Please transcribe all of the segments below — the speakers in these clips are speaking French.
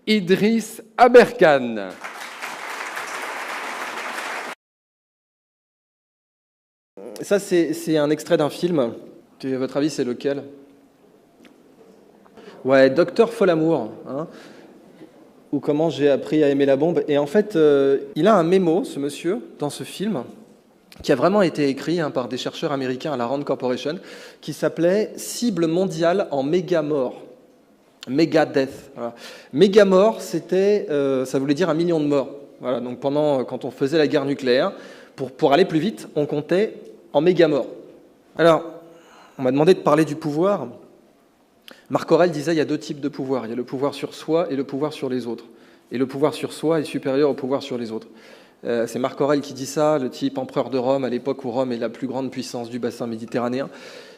Idriss Aberkane. Ça, c'est un extrait d'un film. À votre avis, c'est lequel? Ouais, Docteur Folamour, hein, ou Comment j'ai appris à aimer la bombe. Et en fait, il a un mémo, ce monsieur, dans ce film, qui a vraiment été écrit par des chercheurs américains à la Rand Corporation, qui s'appelait Cible mondiale en méga mort. Méga death. Voilà. Méga mort, c'était, ça voulait dire 1 million de morts. Voilà, donc quand on faisait la guerre nucléaire, pour aller plus vite, on comptait en méga morts. Alors, on m'a demandé de parler du pouvoir. Marc Aurèle disait il y a 2 types de pouvoir. Il y a le pouvoir sur soi et le pouvoir sur les autres. Et le pouvoir sur soi est supérieur au pouvoir sur les autres. C'est Marc Aurèle qui dit ça, le type empereur de Rome, à l'époque où Rome est la plus grande puissance du bassin méditerranéen.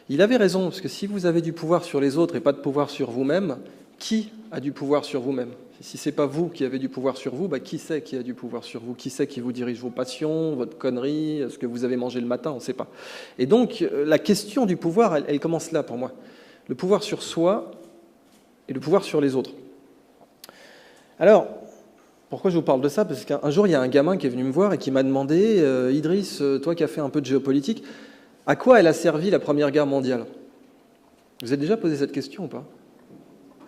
Il avait raison, parce que si vous avez du pouvoir sur les autres et pas de pouvoir sur vous-même, qui a du pouvoir sur vous-même? Si ce n'est pas vous qui avez du pouvoir sur vous, qui c'est qui a du pouvoir sur vous? Qui c'est qui vous dirige vos passions, votre connerie, ce que vous avez mangé le matin? On ne sait pas. Et donc, la question du pouvoir, elle commence là pour moi. Le pouvoir sur soi et le pouvoir sur les autres. Alors, pourquoi je vous parle de ça? Parce qu'un jour, il y a un gamin qui est venu me voir et qui m'a demandé « Idriss, toi qui as fait un peu de géopolitique, à quoi elle a servi la Première Guerre mondiale ?» Vous avez déjà posé cette question ou pas?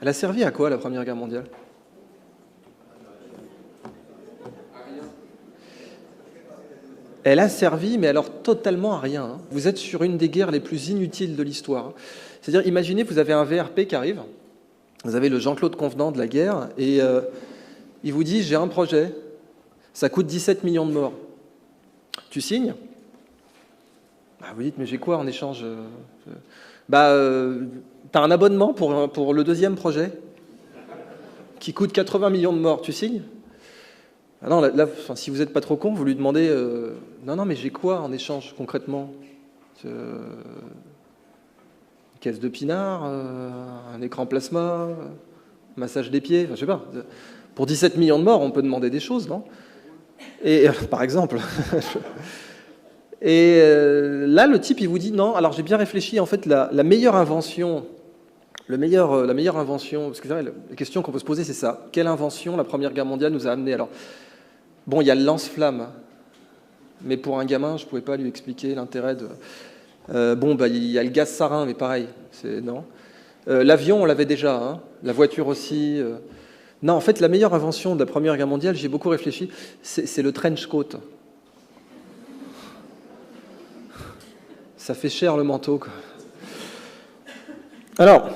Elle a servi à quoi la Première Guerre mondiale? Elle a servi, mais alors totalement à rien. Vous êtes sur une des guerres les plus inutiles de l'histoire. C'est-à-dire, imaginez, vous avez un VRP qui arrive, vous avez le Jean-Claude Convenant de la guerre, et il vous dit « j'ai un projet, ça coûte 17 millions de morts. Tu signes ?» Vous dites « mais j'ai quoi en échange ?» T'as un abonnement pour le 2e projet qui coûte 80 millions de morts, tu signes? Non, là, si vous n'êtes pas trop con, vous lui demandez non, mais j'ai quoi en échange concrètement? Une caisse de pinard, un écran plasma, un massage des pieds, je sais pas. Pour 17 millions de morts, on peut demander des choses, non? Et par exemple. Et là, le type, il vous dit non. Alors j'ai bien réfléchi. En fait, la meilleure invention. La meilleure invention, parce que la question qu'on peut se poser, c'est ça. Quelle invention la Première Guerre mondiale nous a amené? Alors, bon, il y a le lance-flamme, mais pour un gamin, je ne pouvais pas lui expliquer l'intérêt de... il y a le gaz sarin, mais pareil, non. L'avion, on l'avait déjà, hein. La voiture aussi. Non, en fait, la meilleure invention de la Première Guerre mondiale, j'ai beaucoup réfléchi, c'est le trench coat. Ça fait cher le manteau, quoi. Alors...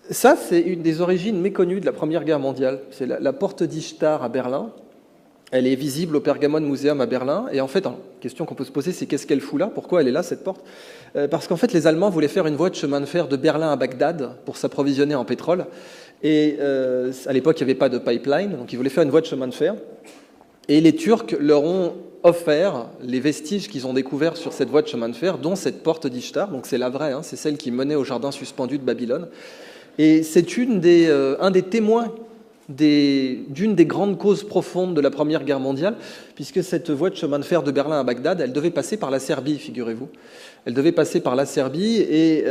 ça, c'est une des origines méconnues de la Première Guerre mondiale. C'est la porte d'Ishtar à Berlin. Elle est visible au Pergamon Museum à Berlin. Et en fait, la question qu'on peut se poser, c'est qu'est-ce qu'elle fout là? Pourquoi elle est là, cette porte? Parce qu'en fait, les Allemands voulaient faire une voie de chemin de fer de Berlin à Bagdad pour s'approvisionner en pétrole. Et à l'époque, il n'y avait pas de pipeline, donc ils voulaient faire une voie de chemin de fer. Et les Turcs leur ont offert les vestiges qu'ils ont découverts sur cette voie de chemin de fer, dont cette porte d'Ishtar. Donc c'est la vraie, hein, c'est celle qui menait au jardin suspendu de Babylone. Et c'est un des témoins d'une des grandes causes profondes de la Première Guerre mondiale, puisque cette voie de chemin de fer de Berlin à Bagdad, elle devait passer par la Serbie, figurez-vous. Elle devait passer par la Serbie, et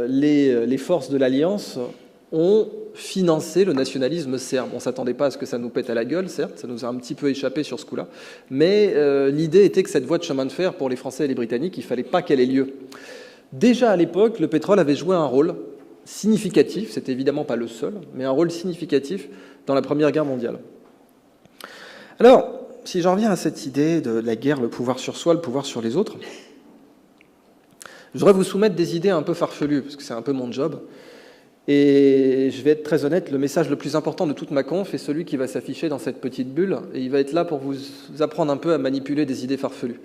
les forces de l'Alliance ont financé le nationalisme serbe. On ne s'attendait pas à ce que ça nous pète à la gueule, certes, ça nous a un petit peu échappé sur ce coup-là, mais l'idée était que cette voie de chemin de fer, pour les Français et les Britanniques, il ne fallait pas qu'elle ait lieu. Déjà à l'époque, le pétrole avait joué un rôle significatif, c'est évidemment pas le seul, mais un rôle significatif dans la Première Guerre mondiale. Alors, si j'en reviens à cette idée de la guerre, le pouvoir sur soi, le pouvoir sur les autres, je voudrais vous soumettre des idées un peu farfelues, parce que c'est un peu mon job, et je vais être très honnête, le message le plus important de toute ma conf est celui qui va s'afficher dans cette petite bulle, et il va être là pour vous apprendre un peu à manipuler des idées farfelues.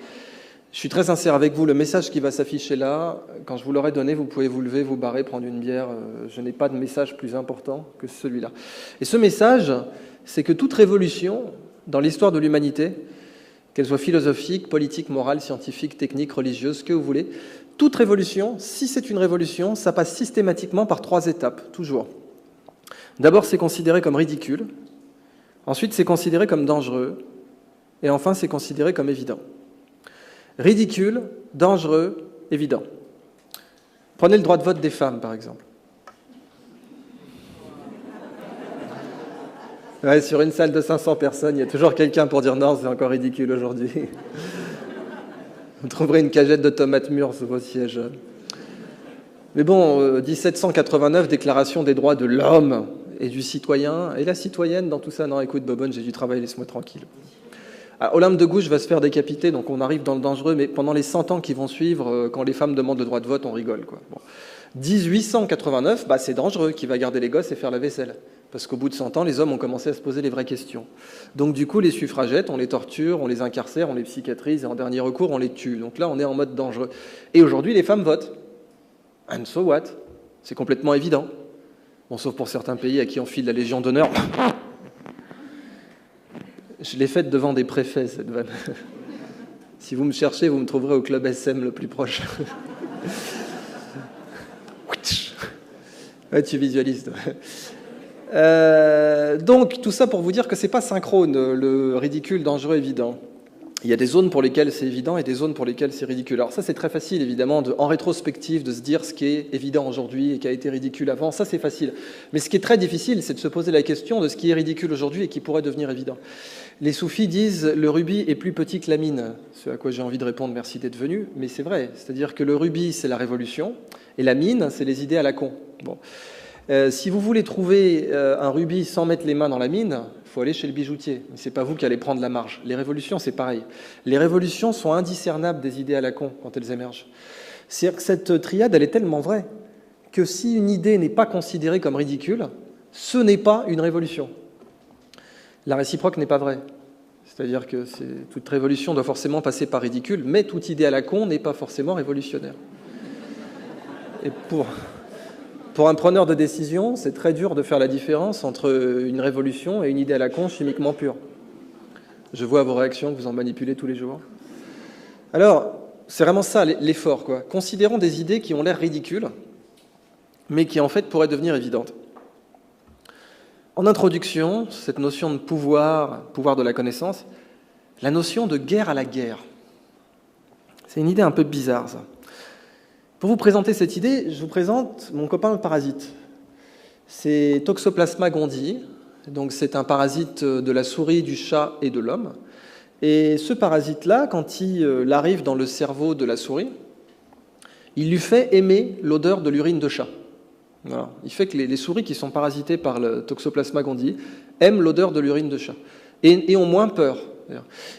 Je suis très sincère avec vous, le message qui va s'afficher là, quand je vous l'aurai donné, vous pouvez vous lever, vous barrer, prendre une bière. Je n'ai pas de message plus important que celui-là. Et ce message, c'est que toute révolution dans l'histoire de l'humanité, qu'elle soit philosophique, politique, morale, scientifique, technique, religieuse, ce que vous voulez, toute révolution, si c'est une révolution, ça passe systématiquement par 3 étapes, toujours. D'abord, c'est considéré comme ridicule. Ensuite, c'est considéré comme dangereux. Et enfin, c'est considéré comme évident. Ridicule, dangereux, évident. Prenez le droit de vote des femmes, par exemple. Ouais, sur une salle de 500 personnes, il y a toujours quelqu'un pour dire non, c'est encore ridicule aujourd'hui. Vous trouverez une cagette de tomates mûres sur vos sièges. Mais bon, 1789, Déclaration des droits de l'homme et du citoyen. Et la citoyenne dans tout ça? Non, écoute, Bobonne, j'ai du travail, laisse-moi tranquille. Alors, Olympe de Gouges va se faire décapiter, donc on arrive dans le dangereux, mais pendant les 100 ans qui vont suivre, quand les femmes demandent le droit de vote, on rigole, quoi. Bon. 1889, c'est dangereux, qui va garder les gosses et faire la vaisselle. Parce qu'au bout de 100 ans, les hommes ont commencé à se poser les vraies questions. Donc du coup, les suffragettes, on les torture, on les incarcère, on les psychiatrise, et en dernier recours, on les tue. Donc là, on est en mode dangereux. Et aujourd'hui, les femmes votent. And so what? C'est complètement évident. Bon, sauf pour certains pays à qui on file la Légion d'honneur. Je l'ai faite devant des préfets, cette vanne. Si vous me cherchez, vous me trouverez au club SM le plus proche. Ouais, tu visualises. Donc, tout ça pour vous dire que c'est pas synchrone, le ridicule, dangereux, évident. Il y a des zones pour lesquelles c'est évident et des zones pour lesquelles c'est ridicule. Alors ça, c'est très facile, évidemment, en rétrospective, de se dire ce qui est évident aujourd'hui et qui a été ridicule avant. Ça, c'est facile. Mais ce qui est très difficile, c'est de se poser la question de ce qui est ridicule aujourd'hui et qui pourrait devenir évident. Les soufis disent « le rubis est plus petit que la mine », ce à quoi j'ai envie de répondre « merci d'être venu », mais c'est vrai. C'est-à-dire que le rubis, c'est la révolution, et la mine, c'est les idées à la con. Bon. Si vous voulez trouver un rubis sans mettre les mains dans la mine, il faut aller chez le bijoutier. Mais ce n'est pas vous qui allez prendre la marge. Les révolutions, c'est pareil. Les révolutions sont indiscernables des idées à la con quand elles émergent. C'est-à-dire que cette triade, elle est tellement vraie que si une idée n'est pas considérée comme ridicule, ce n'est pas une révolution. La réciproque n'est pas vraie. C'est-à-dire que toute révolution doit forcément passer par ridicule, mais toute idée à la con n'est pas forcément révolutionnaire. Et pour un preneur de décision, c'est très dur de faire la différence entre une révolution et une idée à la con chimiquement pure. Je vois à vos réactions que vous en manipulez tous les jours. Alors, c'est vraiment ça l'effort, quoi. Considérons des idées qui ont l'air ridicules, mais qui en fait pourraient devenir évidentes. En introduction, cette notion de pouvoir de la connaissance, la notion de guerre à la guerre. C'est une idée un peu bizarre, ça. Pour vous présenter cette idée, je vous présente mon copain le parasite. C'est Toxoplasma gondii, donc c'est un parasite de la souris, du chat et de l'homme. Et ce parasite-là, quand il arrive dans le cerveau de la souris, il lui fait aimer l'odeur de l'urine de chat. Voilà. Il fait que les souris qui sont parasitées par le Toxoplasma gondii aiment l'odeur de l'urine de chat et ont moins peur.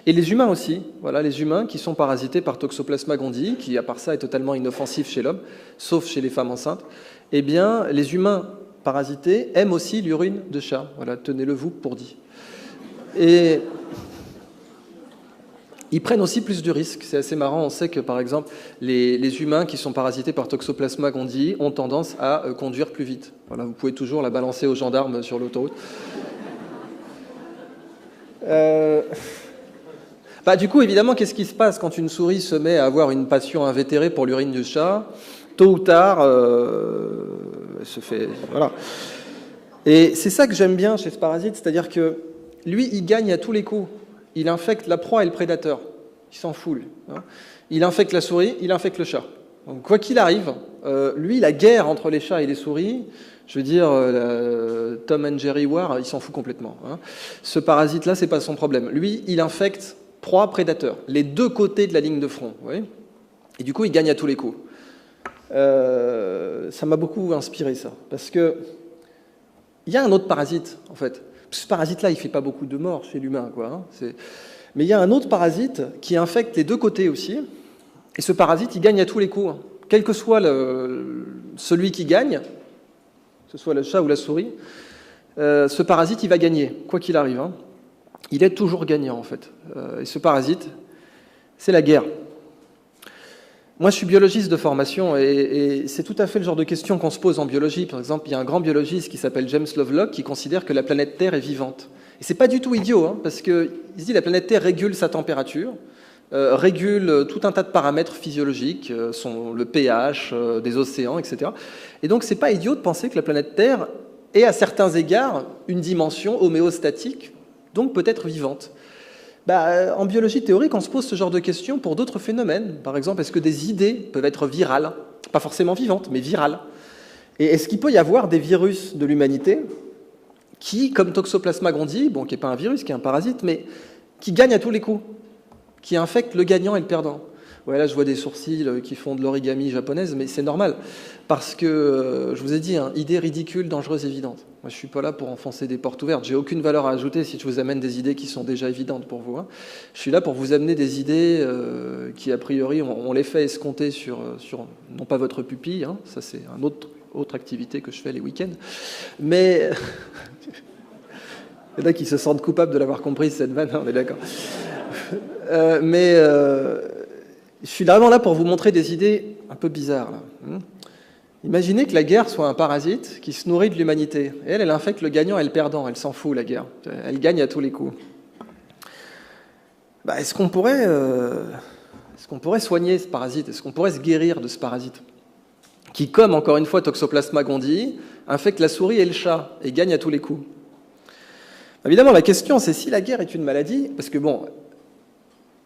Et les humains aussi, voilà, les humains qui sont parasités par Toxoplasma gondii, qui à part ça est totalement inoffensif chez l'homme, sauf chez les femmes enceintes, eh bien les humains parasités aiment aussi l'urine de chat. Voilà, tenez-le-vous pour dit. Et ils prennent aussi plus de risques. C'est assez marrant. On sait que, par exemple, les humains qui sont parasités par Toxoplasma gondii ont tendance à conduire plus vite. Voilà, vous pouvez toujours la balancer aux gendarmes sur l'autoroute. Du coup, évidemment, qu'est-ce qui se passe quand une souris se met à avoir une passion invétérée pour l'urine du chat? Tôt ou tard, elle se fait... Voilà. Et c'est ça que j'aime bien chez ce parasite, c'est-à-dire que lui, il gagne à tous les coups. Il infecte la proie et le prédateur. Il s'en fout, lui. Il infecte la souris, il infecte le chat. Donc, quoi qu'il arrive, lui, la guerre entre les chats et les souris, je veux dire, Tom and Jerry War, il s'en fout complètement. Ce parasite-là, c'est pas son problème. Lui, il infecte proie, prédateur, les deux côtés de la ligne de front. Vous voyez ? Et du coup, il gagne à tous les coups. Ça m'a beaucoup inspiré, ça. Parce que il y a un autre parasite, en fait. Ce parasite-là, il ne fait pas beaucoup de morts chez l'humain, quoi. Mais il y a un autre parasite qui infecte les deux côtés aussi. Et ce parasite, il gagne à tous les coups. Quel que soit celui qui gagne, que ce soit le chat ou la souris, ce parasite, il va gagner, quoi qu'il arrive. Il est toujours gagnant, en fait. Et ce parasite, c'est la guerre. Moi, je suis biologiste de formation et c'est tout à fait le genre de question qu'on se pose en biologie. Par exemple, il y a un grand biologiste qui s'appelle James Lovelock qui considère que la planète Terre est vivante. Et c'est pas du tout idiot, parce qu'il se dit que la planète Terre régule sa température, régule tout un tas de paramètres physiologiques, le pH des océans, etc. Et donc, c'est pas idiot de penser que la planète Terre est à certains égards une dimension homéostatique, donc peut-être vivante. En biologie théorique, on se pose ce genre de questions pour d'autres phénomènes. Par exemple, est-ce que des idées peuvent être virales? Pas forcément vivantes, mais virales. Et est-ce qu'il peut y avoir des virus de l'humanité qui, comme Toxoplasma gondii, bon, qui n'est pas un virus, qui est un parasite, mais qui gagne à tous les coups, qui infecte le gagnant et le perdant. Ouais, là, je vois des sourcils qui font de l'origami japonaise, mais c'est normal, parce que, je vous ai dit, idée ridicule, dangereuse, évidente. Moi, je ne suis pas là pour enfoncer des portes ouvertes. J'ai aucune valeur à ajouter si je vous amène des idées qui sont déjà évidentes pour vous. Je suis là pour vous amener des idées qui, a priori, on les fait escompter sur non pas votre pupille, ça c'est une autre activité que je fais les week-ends, mais... Il y en a qui se sentent coupables de l'avoir compris, cette vanne, on est d'accord. Je suis vraiment là pour vous montrer des idées un peu bizarres. Là. Imaginez que la guerre soit un parasite qui se nourrit de l'humanité. Et elle infecte le gagnant et le perdant. Elle s'en fout, la guerre. Elle gagne à tous les coups. Est-ce qu'on pourrait soigner ce parasite? Est-ce qu'on pourrait se guérir de ce parasite qui, comme encore une fois Toxoplasma gondii, infecte la souris et le chat et gagne à tous les coups? Évidemment, la question, c'est si la guerre est une maladie, parce que bon,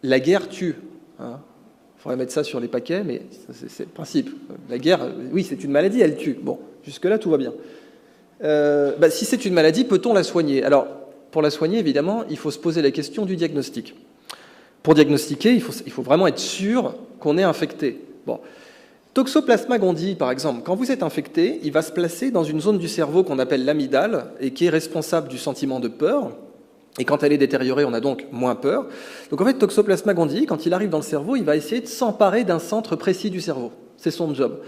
la guerre tue. Il faudrait mettre ça sur les paquets, mais c'est le principe. La guerre, oui, c'est une maladie, elle tue. Bon, jusque-là, tout va bien. Si c'est une maladie, peut-on la soigner? Alors, pour la soigner, évidemment, il faut se poser la question du diagnostic. Pour diagnostiquer, il faut vraiment être sûr qu'on est infecté. Bon. Toxoplasma gondii, par exemple, quand vous êtes infecté, il va se placer dans une zone du cerveau qu'on appelle l'amygdale et qui est responsable du sentiment de peur. Et quand elle est détériorée, on a donc moins peur. Donc en fait, Toxoplasma gondii, quand il arrive dans le cerveau, il va essayer de s'emparer d'un centre précis du cerveau. C'est son job.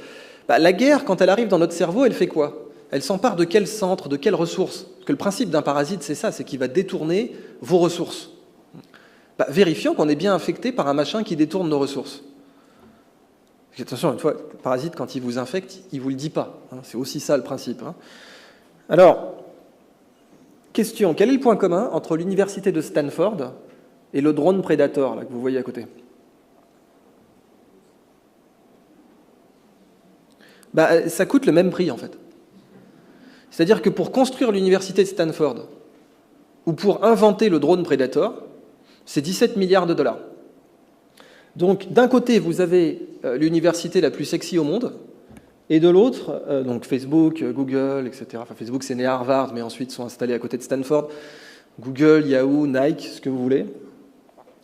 La guerre, quand elle arrive dans notre cerveau, elle fait quoi? Elle s'empare de quel centre, de quelles ressources? Parce que le principe d'un parasite, c'est ça, c'est qu'il va détourner vos ressources. Vérifions qu'on est bien infecté par un machin qui détourne nos ressources. Attention, une fois, le parasite, quand il vous infecte, il ne vous le dit pas. C'est aussi ça le principe. Alors, question, quel est le point commun entre l'université de Stanford et le drone Predator là, que vous voyez à côté? Ça coûte le même prix, en fait. C'est-à-dire que pour construire l'université de Stanford, ou pour inventer le drone Predator, c'est 17 milliards de dollars. Donc, d'un côté, vous avez l'université la plus sexy au monde, et de l'autre, donc Facebook, Google, etc. Enfin, Facebook, c'est né à Harvard, mais ensuite sont installés à côté de Stanford. Google, Yahoo, Nike, ce que vous voulez.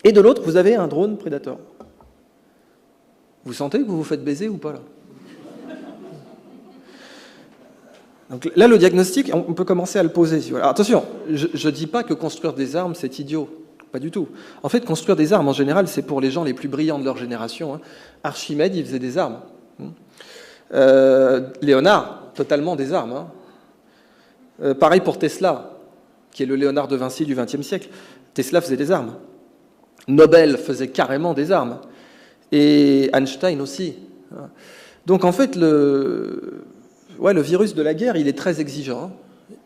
Et de l'autre, vous avez un drone Predator. Vous sentez que vous vous faites baiser ou pas, là? Donc là, le diagnostic, on peut commencer à le poser. Alors, attention, je ne dis pas que construire des armes, c'est idiot. Pas du tout. En fait, construire des armes, en général, c'est pour les gens les plus brillants de leur génération. Archimède, il faisait des armes. Léonard, totalement des armes. Pareil pour Tesla, qui est le Léonard de Vinci du XXe siècle. Tesla faisait des armes. Nobel faisait carrément des armes. Et Einstein aussi. Donc, en fait, le virus de la guerre, il est très exigeant.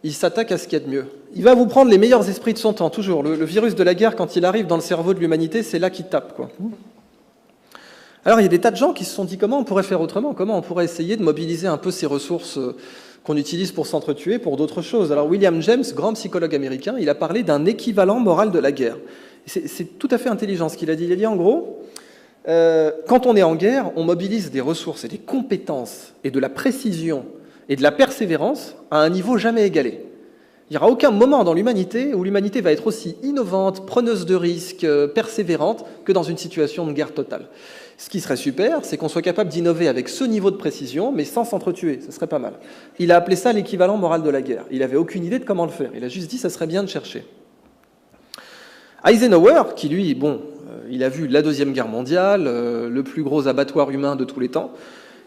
Il s'attaque à ce qu'il y a de mieux. Il va vous prendre les meilleurs esprits de son temps, toujours. Le virus de la guerre, quand il arrive dans le cerveau de l'humanité, c'est là qu'il tape, quoi. Alors, il y a des tas de gens qui se sont dit comment on pourrait faire autrement, comment on pourrait essayer de mobiliser un peu ces ressources qu'on utilise pour s'entretuer pour d'autres choses. Alors, William James, grand psychologue américain, il a parlé d'un équivalent moral de la guerre. C'est tout à fait intelligent ce qu'il a dit. Il a dit, en gros, quand on est en guerre, on mobilise des ressources et des compétences et de la précision et de la persévérance à un niveau jamais égalé. Il n'y aura aucun moment dans l'humanité où l'humanité va être aussi innovante, preneuse de risques, persévérante que dans une situation de guerre totale. Ce qui serait super, c'est qu'on soit capable d'innover avec ce niveau de précision, mais sans s'entretuer, ce serait pas mal. Il a appelé ça l'équivalent moral de la guerre. Il n'avait aucune idée de comment le faire. Il a juste dit que ça serait bien de chercher. Eisenhower, qui lui, il a vu la Deuxième Guerre mondiale, le plus gros abattoir humain de tous les temps,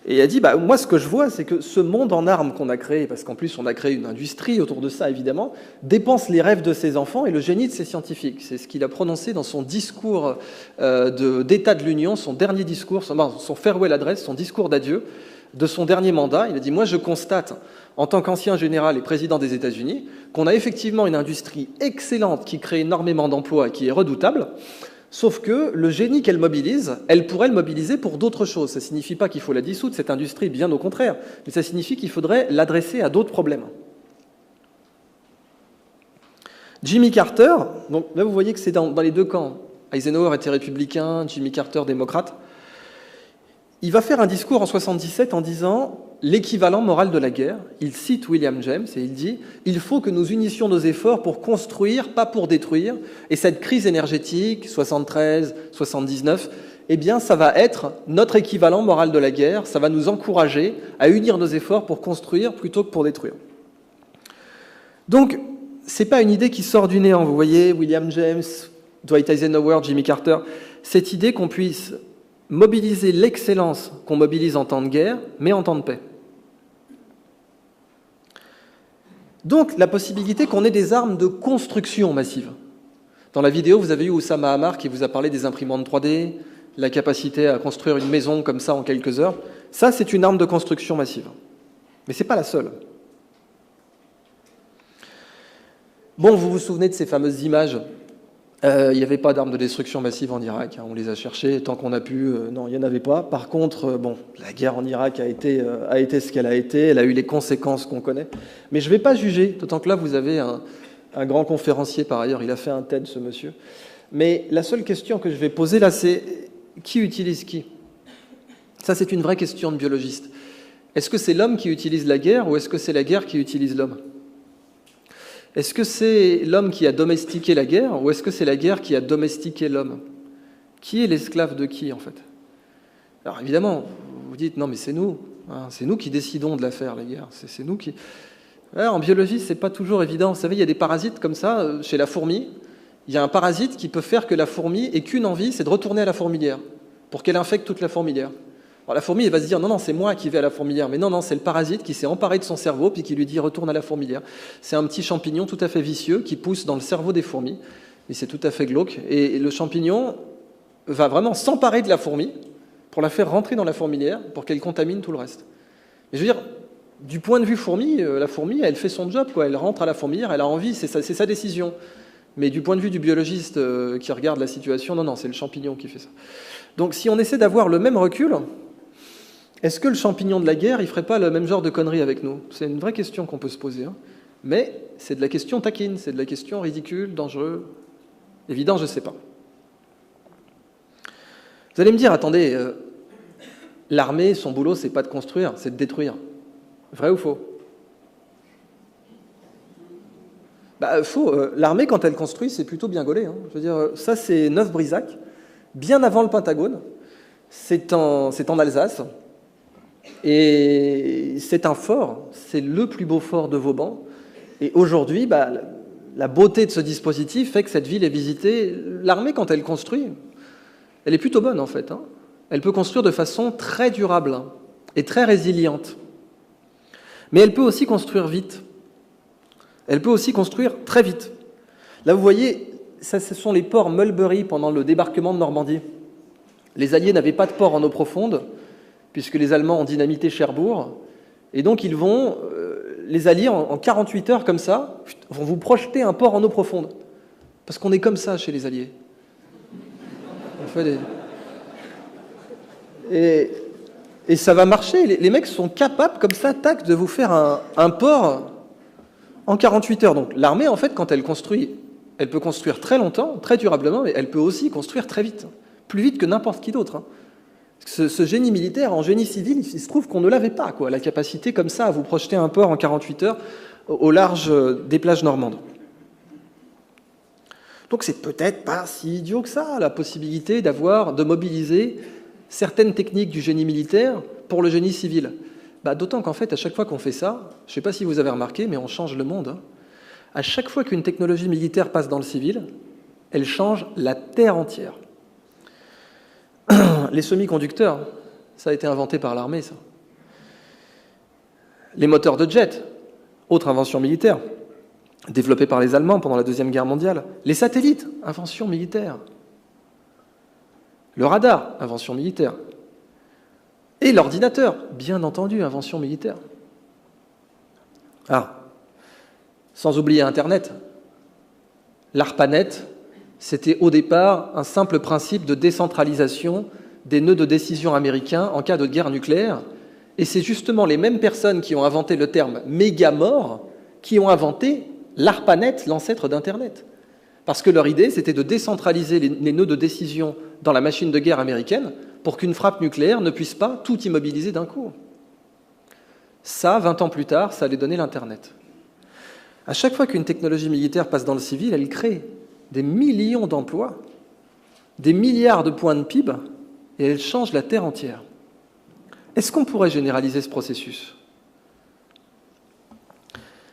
et il a dit, moi ce que je vois, c'est que ce monde en armes qu'on a créé, parce qu'en plus on a créé une industrie autour de ça évidemment, dépense les rêves de ses enfants et le génie de ses scientifiques. C'est ce qu'il a prononcé dans son discours d'État de l'Union, son dernier discours, son farewell address, son discours d'adieu de son dernier mandat. Il a dit, moi je constate, en tant qu'ancien général et président des États-Unis, qu'on a effectivement une industrie excellente qui crée énormément d'emplois et qui est redoutable, sauf que le génie qu'elle mobilise, elle pourrait le mobiliser pour d'autres choses. Ça ne signifie pas qu'il faut la dissoudre, cette industrie, bien au contraire, mais ça signifie qu'il faudrait l'adresser à d'autres problèmes. Jimmy Carter, donc là vous voyez que c'est dans les deux camps. Eisenhower était républicain, Jimmy Carter démocrate. Il va faire un discours en 77 en disant l'équivalent moral de la guerre. Il cite William James et il dit « Il faut que nous unissions nos efforts pour construire, pas pour détruire. » Et cette crise énergétique, 73, 79, eh bien, ça va être notre équivalent moral de la guerre. Ça va nous encourager à unir nos efforts pour construire plutôt que pour détruire. Donc, ce n'est pas une idée qui sort du néant. Vous voyez, William James, Dwight Eisenhower, Jimmy Carter, cette idée qu'on puisse mobiliser l'excellence qu'on mobilise en temps de guerre, mais en temps de paix. Donc, la possibilité qu'on ait des armes de construction massive. Dans la vidéo, vous avez eu Oussama Ammar qui vous a parlé des imprimantes 3D, la capacité à construire une maison comme ça en quelques heures. Ça, c'est une arme de construction massive. Mais ce n'est pas la seule. Bon, vous vous souvenez de ces fameuses images. Il n'y avait pas d'armes de destruction massive en Irak. On les a cherchées tant qu'on a pu. Non, il n'y en avait pas. Par contre, bon, la guerre en Irak a été ce qu'elle a été. Elle a eu les conséquences qu'on connaît. Mais je ne vais pas juger, d'autant que là, vous avez un grand conférencier, par ailleurs. Il a fait un TED, ce monsieur. Mais la seule question que je vais poser là, c'est qui utilise qui? Ça, c'est une vraie question de biologiste. Est-ce que c'est l'homme qui utilise la guerre ou est-ce que c'est la guerre qui utilise l'homme? Est-ce que c'est l'homme qui a domestiqué la guerre ou est-ce que c'est la guerre qui a domestiqué l'homme? Qui est l'esclave de qui, en fait? Alors évidemment, vous dites, non mais c'est nous qui décidons de la faire, la guerre, c'est nous qui... Alors, en biologie, c'est pas toujours évident. Vous savez, il y a des parasites comme ça, chez la fourmi, il y a un parasite qui peut faire que la fourmi ait qu'une envie, c'est de retourner à la fourmilière, pour qu'elle infecte toute la fourmilière. Alors la fourmi, elle va se dire, non, c'est moi qui vais à la fourmilière. Mais non, c'est le parasite qui s'est emparé de son cerveau puis qui lui dit, retourne à la fourmilière. C'est un petit champignon tout à fait vicieux qui pousse dans le cerveau des fourmis. Et c'est tout à fait glauque. Et le champignon va vraiment s'emparer de la fourmi pour la faire rentrer dans la fourmilière pour qu'elle contamine tout le reste. Mais je veux dire, du point de vue fourmi, la fourmi, elle fait son job, quoi. Elle rentre à la fourmilière, elle a envie, c'est sa décision. Mais du point de vue du biologiste qui regarde la situation, non, c'est le champignon qui fait ça. Donc si on essaie d'avoir le même recul... Est-ce que le champignon de la guerre, il ne ferait pas le même genre de conneries avec nous? C'est une vraie question qu'on peut se poser. Mais c'est de la question taquine, c'est de la question ridicule, dangereuse. Évident, je ne sais pas. Vous allez me dire, attendez, l'armée, son boulot, c'est pas de construire, c'est de détruire. Vrai ou faux? Faux. L'armée, quand elle construit, c'est plutôt bien gaulé. Je veux dire, ça, c'est Neuf-Brisac, bien avant le Pentagone. C'est en Alsace. Et c'est un fort, c'est le plus beau fort de Vauban. Et aujourd'hui, la beauté de ce dispositif fait que cette ville est visitée. L'armée, quand elle construit, elle est plutôt bonne en fait. Elle peut construire de façon très durable et très résiliente. Mais elle peut aussi construire vite. Elle peut aussi construire très vite. Là, vous voyez, ça, ce sont les ports Mulberry pendant le débarquement de Normandie. Les Alliés n'avaient pas de port en eau profonde, puisque les Allemands ont dynamité Cherbourg. Et donc, les Alliés, en 48 heures, comme ça, vont vous projeter un port en eau profonde. Parce qu'on est comme ça chez les Alliés. On fait et ça va marcher. Les mecs sont capables, comme ça, tac, de vous faire un port en 48 heures. Donc, l'armée, en fait, quand elle construit, elle peut construire très longtemps, très durablement, mais elle peut aussi construire très vite. Plus vite que n'importe qui d'autre. Ce génie militaire, en génie civil, il se trouve qu'on ne l'avait pas, quoi, la capacité comme ça à vous projeter un port en 48 heures au large des plages normandes. Donc c'est peut-être pas si idiot que ça, la possibilité de mobiliser certaines techniques du génie militaire pour le génie civil. D'autant qu'en fait, à chaque fois qu'on fait ça, je ne sais pas si vous avez remarqué, mais on change le monde. À chaque fois qu'une technologie militaire passe dans le civil, elle change la Terre entière. Les semi-conducteurs, ça a été inventé par l'armée, ça. Les moteurs de jet, autre invention militaire, développée par les Allemands pendant la Deuxième Guerre mondiale. Les satellites, invention militaire. Le radar, invention militaire. Et l'ordinateur, bien entendu, invention militaire. Sans oublier Internet. L'ARPANET, c'était au départ un simple principe de décentralisation des nœuds de décision américains en cas de guerre nucléaire. Et c'est justement les mêmes personnes qui ont inventé le terme « méga-mort » qui ont inventé l'ARPANET, l'ancêtre d'Internet. Parce que leur idée, c'était de décentraliser les nœuds de décision dans la machine de guerre américaine pour qu'une frappe nucléaire ne puisse pas tout immobiliser d'un coup. Ça, 20 ans plus tard, ça allait donner l'Internet. À chaque fois qu'une technologie militaire passe dans le civil, elle crée des millions d'emplois, des milliards de points de PIB, et elle change la Terre entière. Est-ce qu'on pourrait généraliser ce processus ?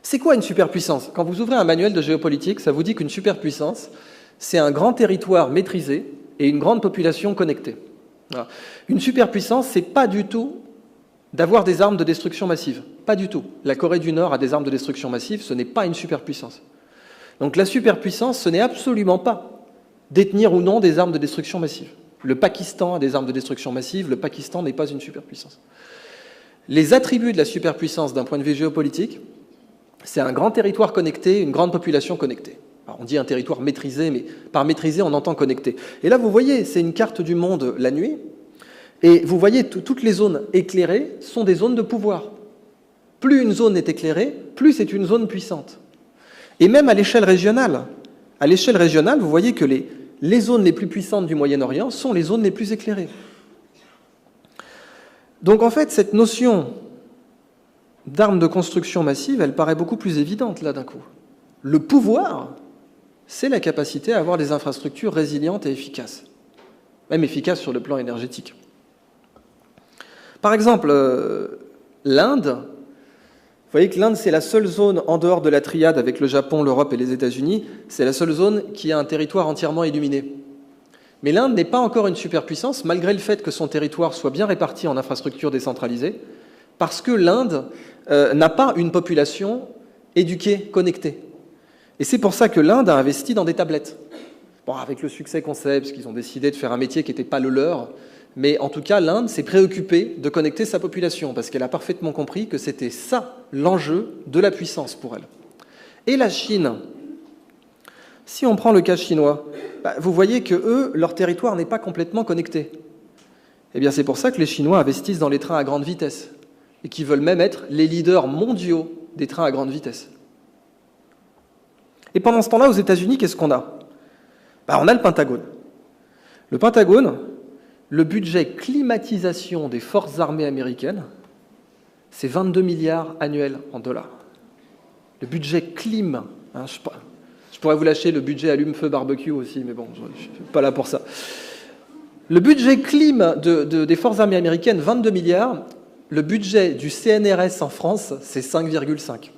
C'est quoi une superpuissance ? Quand vous ouvrez un manuel de géopolitique, ça vous dit qu'une superpuissance, c'est un grand territoire maîtrisé et une grande population connectée. Voilà. Une superpuissance, c'est pas du tout d'avoir des armes de destruction massive. Pas du tout. La Corée du Nord a des armes de destruction massive, ce n'est pas une superpuissance. Donc la superpuissance, ce n'est absolument pas détenir ou non des armes de destruction massive. Le Pakistan a des armes de destruction massive, le Pakistan n'est pas une superpuissance. Les attributs de la superpuissance d'un point de vue géopolitique, c'est un grand territoire connecté, une grande population connectée. Alors on dit un territoire maîtrisé, mais par maîtrisé, on entend connecté. Et là, vous voyez, c'est une carte du monde la nuit, et vous voyez, toutes les zones éclairées sont des zones de pouvoir. Plus une zone est éclairée, plus c'est une zone puissante. Et même à l'échelle régionale, vous voyez que les zones les plus puissantes du Moyen-Orient sont les zones les plus éclairées. Donc en fait, cette notion d'armes de construction massive, elle paraît beaucoup plus évidente là d'un coup. Le pouvoir, c'est la capacité à avoir des infrastructures résilientes et efficaces, même efficaces sur le plan énergétique. Par exemple, l'Inde, vous voyez que l'Inde, c'est la seule zone en dehors de la triade avec le Japon, l'Europe et les États-Unis, c'est la seule zone qui a un territoire entièrement illuminé. Mais l'Inde n'est pas encore une superpuissance, malgré le fait que son territoire soit bien réparti en infrastructures décentralisées, parce que l'Inde n'a pas une population éduquée, connectée. Et c'est pour ça que l'Inde a investi dans des tablettes. Bon, avec le succès qu'on sait, parce qu'ils ont décidé de faire un métier qui n'était pas le leur, mais en tout cas, l'Inde s'est préoccupée de connecter sa population, parce qu'elle a parfaitement compris que c'était ça l'enjeu de la puissance pour elle. Et la Chine, si on prend le cas chinois, vous voyez que eux, leur territoire n'est pas complètement connecté. Eh bien, c'est pour ça que les Chinois investissent dans les trains à grande vitesse, et qui veulent même être les leaders mondiaux des trains à grande vitesse. Et pendant ce temps-là, aux États-Unis, qu'est-ce qu'on a ? On a le Pentagone. Le Pentagone, le budget climatisation des forces armées américaines, c'est 22 milliards annuels en dollars. Le budget clim, je pourrais vous lâcher le budget allume-feu barbecue aussi, mais bon, je ne suis pas là pour ça. Le budget clim des forces armées américaines, 22 milliards. Le budget du CNRS en France, c'est 5,5.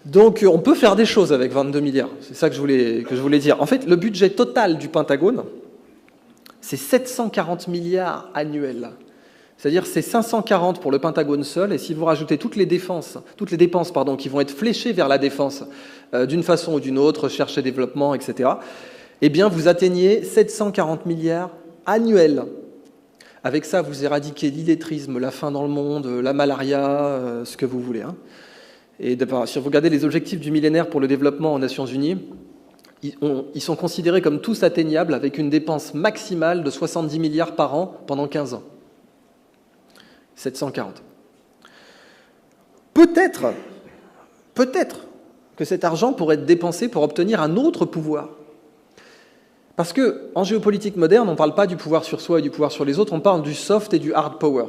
Donc on peut faire des choses avec 22 milliards, c'est ça que je voulais dire. En fait, le budget total du Pentagone, c'est 740 milliards annuels. C'est-à-dire c'est 540 pour le Pentagone seul, et si vous rajoutez toutes les dépenses qui vont être fléchées vers la défense d'une façon ou d'une autre, recherche et développement, etc., eh bien vous atteignez 740 milliards annuels. Avec ça, vous éradiquez l'illettrisme, la faim dans le monde, la malaria, ce que vous voulez. Et si vous regardez les objectifs du millénaire pour le développement aux Nations Unies, ils sont considérés comme tous atteignables avec une dépense maximale de 70 milliards par an pendant 15 ans. 740. Peut-être que cet argent pourrait être dépensé pour obtenir un autre pouvoir. Parce qu'en géopolitique moderne, on ne parle pas du pouvoir sur soi et du pouvoir sur les autres, on parle du soft et du hard power.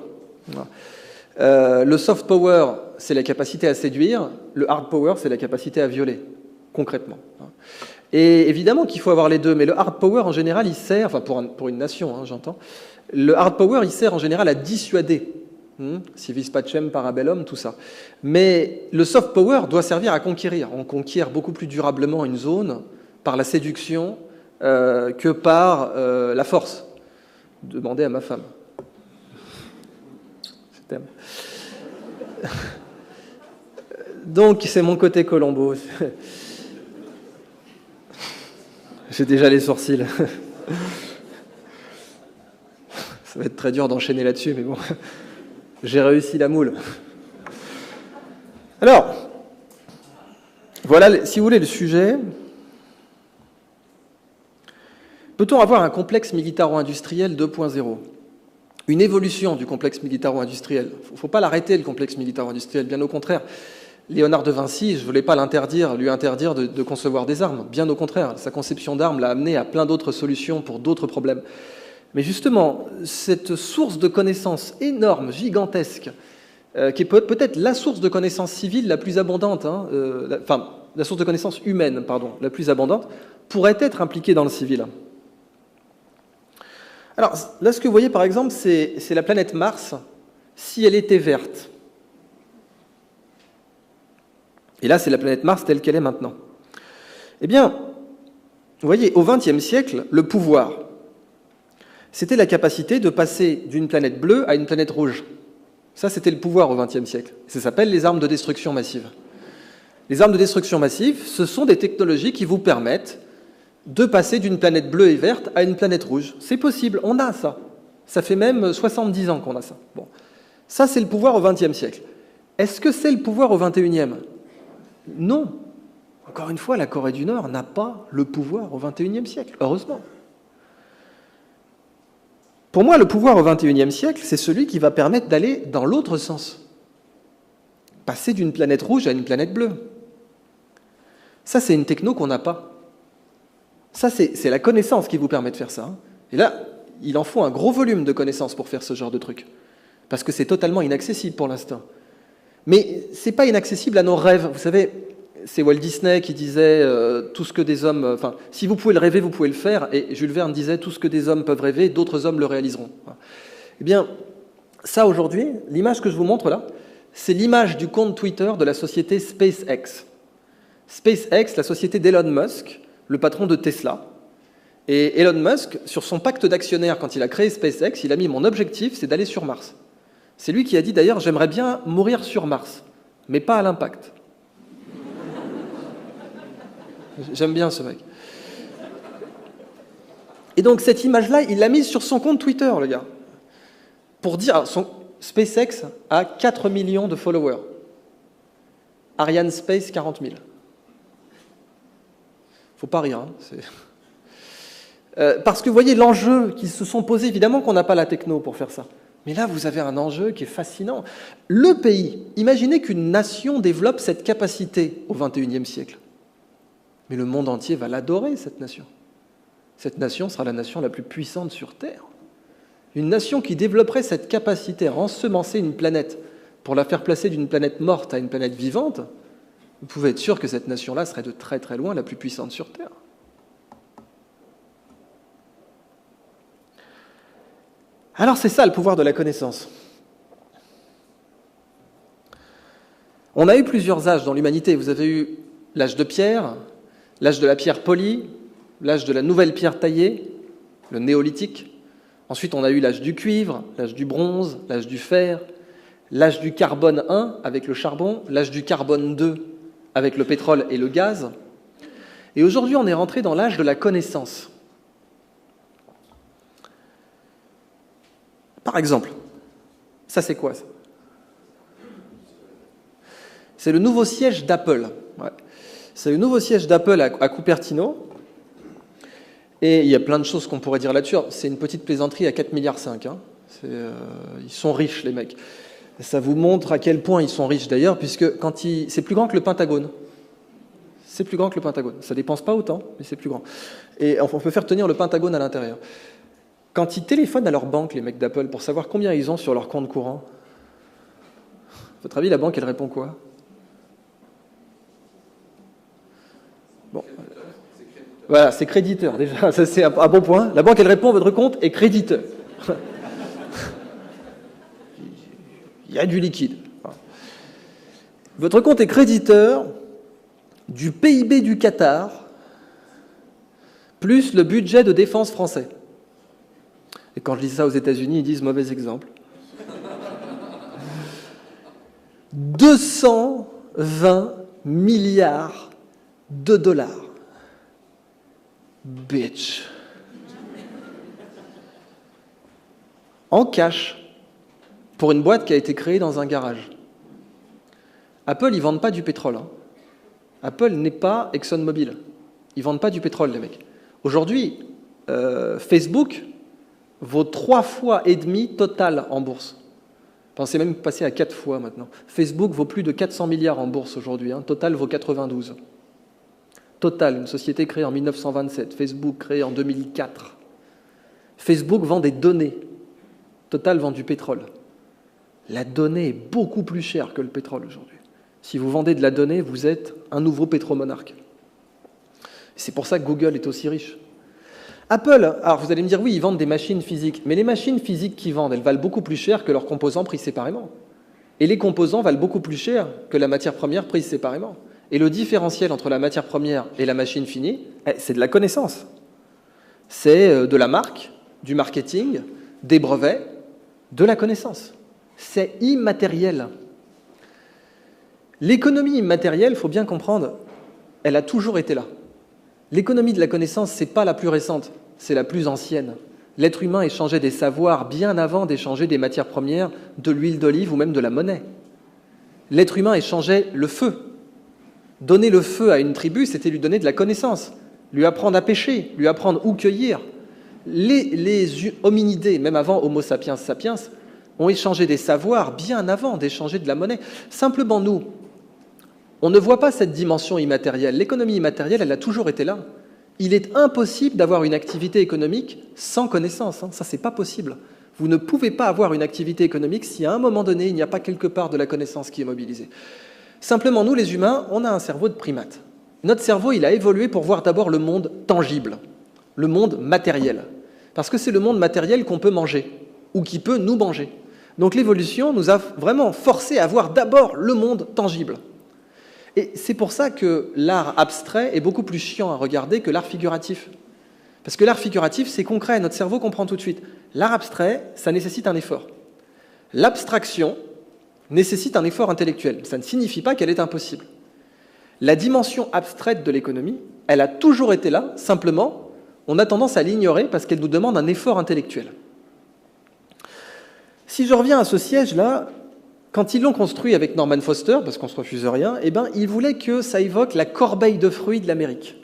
Le soft power, c'est la capacité à séduire, le hard power, c'est la capacité à violer, concrètement. Et évidemment qu'il faut avoir les deux, mais le hard power, en général, il sert, enfin pour une nation, j'entends, le hard power, il sert en général à dissuader. Si vis pacem parabellum, tout ça. Mais le soft power doit servir à conquérir. On conquiert beaucoup plus durablement une zone par la séduction que par la force. Demandez à ma femme. Je t'aime. Donc, c'est mon côté Colombo. J'ai déjà les sourcils. Ça va être très dur d'enchaîner là-dessus, mais bon, j'ai réussi la moule. Alors, voilà, si vous voulez, le sujet. Peut-on avoir un complexe militaro-industriel 2.0 ? Une évolution du complexe militaro-industriel. Il ne faut pas l'arrêter, le complexe militaro-industriel, bien au contraire. Léonard de Vinci, je ne voulais pas lui interdire de concevoir des armes. Bien au contraire, sa conception d'armes l'a amené à plein d'autres solutions pour d'autres problèmes. Mais justement, cette source de connaissances énorme, gigantesque, qui est peut-être la source de connaissances civiles la plus abondante, la source de connaissances humaines, pardon, la plus abondante, pourrait être impliquée dans le civil. Alors, là, ce que vous voyez, par exemple, c'est la planète Mars, si elle était verte. Et là, c'est la planète Mars telle qu'elle est maintenant. Eh bien, vous voyez, au XXe siècle, le pouvoir, c'était la capacité de passer d'une planète bleue à une planète rouge. Ça, c'était le pouvoir au XXe siècle. Ça s'appelle les armes de destruction massive. Les armes de destruction massive, ce sont des technologies qui vous permettent de passer d'une planète bleue et verte à une planète rouge. C'est possible, on a ça. Ça fait même 70 ans qu'on a ça. Bon. Ça, c'est le pouvoir au XXe siècle. Est-ce que c'est le pouvoir au XXIe ? Non. Encore une fois, la Corée du Nord n'a pas le pouvoir au XXIe siècle, heureusement. Pour moi, le pouvoir au XXIe siècle, c'est celui qui va permettre d'aller dans l'autre sens. Passer d'une planète rouge à une planète bleue. Ça, c'est une techno qu'on n'a pas. Ça, c'est la connaissance qui vous permet de faire ça. Et là, il en faut un gros volume de connaissances pour faire ce genre de truc. Parce que c'est totalement inaccessible pour l'instant. Mais ce n'est pas inaccessible à nos rêves. Vous savez, c'est Walt Disney qui disait tout ce que des hommes... Enfin, si vous pouvez le rêver, vous pouvez le faire. Et Jules Verne disait tout ce que des hommes peuvent rêver, d'autres hommes le réaliseront. Eh bien, ça aujourd'hui, l'image que je vous montre là, c'est l'image du compte Twitter de la société SpaceX. SpaceX, la société d'Elon Musk, le patron de Tesla. Et Elon Musk, sur son pacte d'actionnaires, quand il a créé SpaceX, il a mis « Mon objectif, c'est d'aller sur Mars ». C'est lui qui a dit d'ailleurs « J'aimerais bien mourir sur Mars, mais pas à l'impact ». J'aime bien ce mec. Et donc cette image-là, il l'a mise sur son compte Twitter, le gars. Pour dire, SpaceX a 4 millions de followers. Ariane Space, 40 000. Faut pas rire. Parce que vous voyez l'enjeu qu'ils se sont posés, évidemment qu'on n'a pas la techno pour faire ça. Mais là, vous avez un enjeu qui est fascinant. Le pays, imaginez qu'une nation développe cette capacité au XXIe siècle. Mais le monde entier va l'adorer, cette nation. Cette nation sera la nation la plus puissante sur Terre. Une nation qui développerait cette capacité à ensemencer une planète pour la faire placer d'une planète morte à une planète vivante, vous pouvez être sûr que cette nation-là serait de très très loin la plus puissante sur Terre. Alors c'est ça le pouvoir de la connaissance. On a eu plusieurs âges dans l'humanité. Vous avez eu l'âge de pierre, l'âge de la pierre polie, l'âge de la nouvelle pierre taillée, le néolithique. Ensuite, on a eu l'âge du cuivre, l'âge du bronze, l'âge du fer, l'âge du carbone 1 avec le charbon, l'âge du carbone 2 avec le pétrole et le gaz. Et aujourd'hui, on est rentré dans l'âge de la connaissance. Par exemple, ça c'est quoi ça ? C'est le nouveau siège d'Apple. Ouais. C'est le nouveau siège d'Apple à Cupertino. Et il y a plein de choses qu'on pourrait dire là-dessus. C'est une petite plaisanterie à 4,5 milliards. Hein. Ils sont riches, les mecs. Ça vous montre à quel point ils sont riches, d'ailleurs, puisque c'est plus grand que le Pentagone. C'est plus grand que le Pentagone. Ça ne dépense pas autant, mais c'est plus grand. Et on peut faire tenir le Pentagone à l'intérieur. Quand ils téléphonent à leur banque, les mecs d'Apple, pour savoir combien ils ont sur leur compte courant, à votre avis, la banque, elle répond quoi ? Bon. Voilà, c'est créditeur, déjà. Ça, c'est un bon point. La banque, elle répond, votre compte est créditeur. Il y a du liquide. Votre compte est créditeur du PIB du Qatar plus le budget de défense français. Et quand je dis ça aux États-Unis, ils disent mauvais exemple. 220 milliards de dollars. Bitch. En cash, pour une boîte qui a été créée dans un garage. Apple, ils ne vendent pas du pétrole. Hein. Apple n'est pas ExxonMobil. Ils ne vendent pas du pétrole, les mecs. Aujourd'hui, Facebook vaut 3,5 fois total en bourse. Enfin, c'est même passé à 4 fois maintenant. Facebook vaut plus de 400 milliards en bourse aujourd'hui. Hein. Total vaut 92. Total, une société créée en 1927. Facebook créé en 2004. Facebook vend des données. Total vend du pétrole. La donnée est beaucoup plus chère que le pétrole aujourd'hui. Si vous vendez de la donnée, vous êtes un nouveau pétromonarque. C'est pour ça que Google est aussi riche. Apple, alors vous allez me dire, oui, ils vendent des machines physiques, mais les machines physiques qu'ils vendent, elles valent beaucoup plus cher que leurs composants pris séparément. Et les composants valent beaucoup plus cher que la matière première prise séparément. Et le différentiel entre la matière première et la machine finie, c'est de la connaissance. C'est de la marque, du marketing, des brevets, de la connaissance. C'est immatériel. L'économie immatérielle, il faut bien comprendre, elle a toujours été là. L'économie de la connaissance, ce n'est pas la plus récente, c'est la plus ancienne. L'être humain échangeait des savoirs bien avant d'échanger des matières premières, de l'huile d'olive ou même de la monnaie. L'être humain échangeait le feu. Donner le feu à une tribu, c'était lui donner de la connaissance, lui apprendre à pêcher, lui apprendre où cueillir. Les hominidés, même avant Homo sapiens sapiens, ont échangé des savoirs bien avant d'échanger de la monnaie. Simplement, nous, on ne voit pas cette dimension immatérielle. L'économie immatérielle, elle a toujours été là. Il est impossible d'avoir une activité économique sans connaissance. Ça, c'est pas possible. Vous ne pouvez pas avoir une activité économique si à un moment donné, il n'y a pas quelque part de la connaissance qui est mobilisée. Simplement, nous, les humains, on a un cerveau de primate. Notre cerveau, il a évolué pour voir d'abord le monde tangible, le monde matériel. Parce que c'est le monde matériel qu'on peut manger, ou qui peut nous manger. Donc l'évolution nous a vraiment forcé à voir d'abord le monde tangible. Et c'est pour ça que l'art abstrait est beaucoup plus chiant à regarder que l'art figuratif. Parce que l'art figuratif, c'est concret, notre cerveau comprend tout de suite. L'art abstrait, ça nécessite un effort. L'abstraction nécessite un effort intellectuel. Ça ne signifie pas qu'elle est impossible. La dimension abstraite de l'économie, elle a toujours été là, simplement, on a tendance à l'ignorer parce qu'elle nous demande un effort intellectuel. Si je reviens à ce siège-là, quand ils l'ont construit avec Norman Foster, parce qu'on ne se refuse rien, eh ben, ils voulaient que ça évoque la corbeille de fruits de l'Amérique,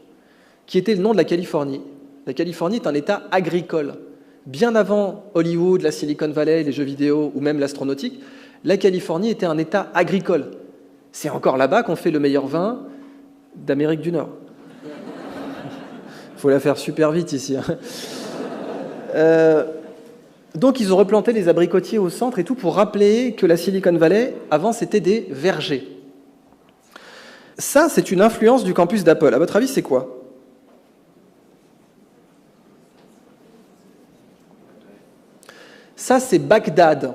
qui était le nom de la Californie. La Californie est un État agricole. Bien avant Hollywood, la Silicon Valley, les jeux vidéo ou même l'astronautique, la Californie était un État agricole. C'est encore là-bas qu'on fait le meilleur vin d'Amérique du Nord. Il faut la faire super vite ici. Donc ils ont replanté les abricotiers au centre et tout pour rappeler que la Silicon Valley, avant, c'était des vergers. Ça, c'est une influence du campus d'Apple. À votre avis, c'est quoi ? Ça, c'est Bagdad.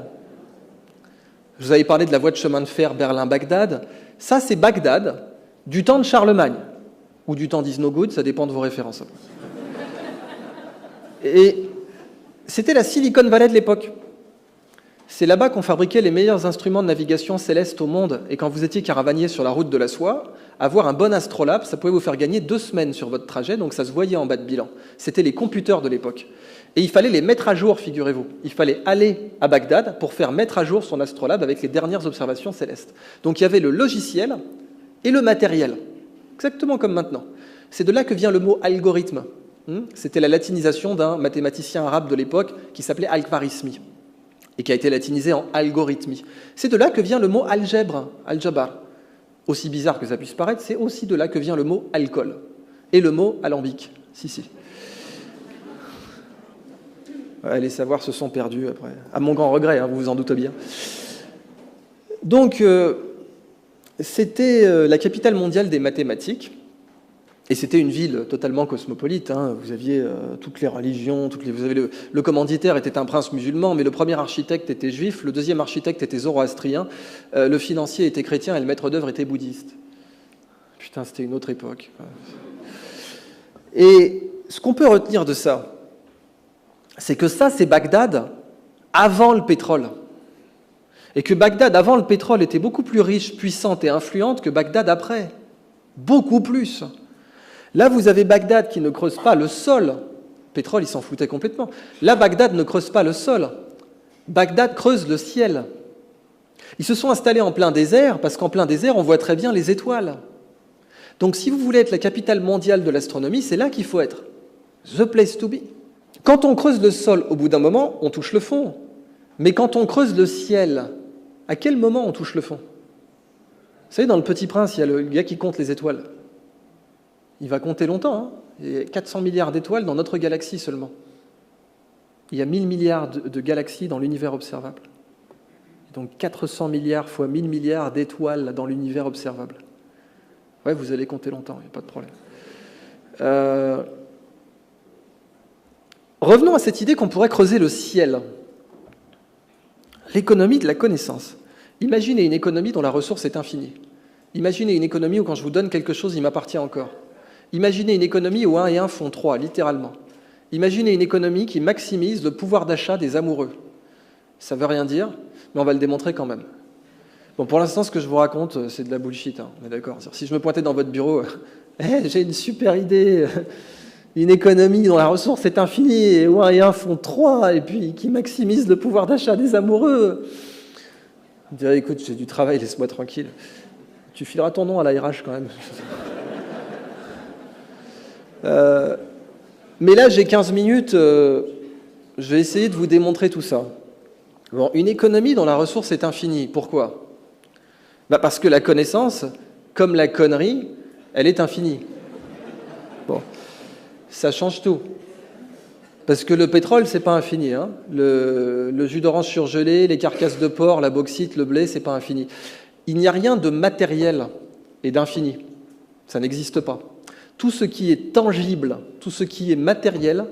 Je vous avais parlé de la voie de chemin de fer Berlin-Bagdad. Ça, c'est Bagdad, du temps de Charlemagne, ou du temps d'Isnogoud, ça dépend de vos références. Et c'était la Silicon Valley de l'époque. C'est là-bas qu'on fabriquait les meilleurs instruments de navigation céleste au monde. Et quand vous étiez caravanier sur la route de la soie, avoir un bon astrolabe, ça pouvait vous faire gagner 2 semaines sur votre trajet, donc ça se voyait en bas de bilan. C'était les computers de l'époque. Et il fallait les mettre à jour, figurez-vous. Il fallait aller à Bagdad pour faire mettre à jour son astrolabe avec les dernières observations célestes. Donc il y avait le logiciel et le matériel, exactement comme maintenant. C'est de là que vient le mot algorithme. C'était la latinisation d'un mathématicien arabe de l'époque qui s'appelait Al-Khwarizmi et qui a été latinisé en algorithmie. C'est de là que vient le mot algèbre, al-jabar. Aussi bizarre que ça puisse paraître, c'est aussi de là que vient le mot alcool et le mot alambic. Si. Ouais, les savoirs se sont perdus après. À mon grand regret, vous vous en doutez bien. Donc, c'était la capitale mondiale des mathématiques. Et c'était une ville totalement cosmopolite. Vous aviez toutes les religions, vous avez le commanditaire était un prince musulman, mais le premier architecte était juif, le deuxième architecte était zoroastrien, le financier était chrétien et le maître d'œuvre était bouddhiste. Putain, c'était une autre époque. Et ce qu'on peut retenir de ça, c'est que ça, c'est Bagdad avant le pétrole. Et que Bagdad avant le pétrole était beaucoup plus riche, puissante et influente que Bagdad après. Beaucoup plus. Là, vous avez Bagdad qui ne creuse pas le sol. Pétrole, il s'en foutait complètement. Là, Bagdad ne creuse pas le sol. Bagdad creuse le ciel. Ils se sont installés en plein désert, parce qu'en plein désert, on voit très bien les étoiles. Donc, si vous voulez être la capitale mondiale de l'astronomie, c'est là qu'il faut être. The place to be. Quand on creuse le sol, au bout d'un moment, on touche le fond. Mais quand on creuse le ciel, à quel moment on touche le fond ? Vous savez, dans Le Petit Prince, il y a le gars qui compte les étoiles. Il va compter longtemps. Il y a 400 milliards d'étoiles dans notre galaxie seulement. il y a 1000 milliards de galaxies dans l'univers observable. Donc 400 milliards fois 1000 milliards d'étoiles dans l'univers observable. Ouais, vous allez compter longtemps, il n'y a pas de problème. Revenons à cette idée qu'on pourrait creuser le ciel. L'économie de la connaissance. Imaginez une économie dont la ressource est infinie. Imaginez une économie où quand je vous donne quelque chose, il m'appartient encore. Imaginez une économie où 1 et 1 font 3, littéralement. Imaginez une économie qui maximise le pouvoir d'achat des amoureux. Ça ne veut rien dire, mais on va le démontrer quand même. Bon, pour l'instant, ce que je vous raconte, c'est de la bullshit, hein, on est d'accord. Si je me pointais dans votre bureau, j'ai une super idée, une économie dont la ressource est infinie, et où 1 et 1 font 3, et puis qui maximise le pouvoir d'achat des amoureux. Je dirais, écoute, j'ai du travail, laisse-moi tranquille. Tu fileras ton nom à la RH quand même. Mais là, j'ai 15 minutes, je vais essayer de vous démontrer tout ça. Bon, une économie dont la ressource est infinie, pourquoi ? Parce que la connaissance, comme la connerie, elle est infinie. Bon, ça change tout. Parce que le pétrole, c'est pas infini. Hein. Le jus d'orange surgelé, les carcasses de porc, la bauxite, le blé, c'est pas infini. Il n'y a rien de matériel et d'infini. Ça n'existe pas. Tout ce qui est tangible, tout ce qui est matériel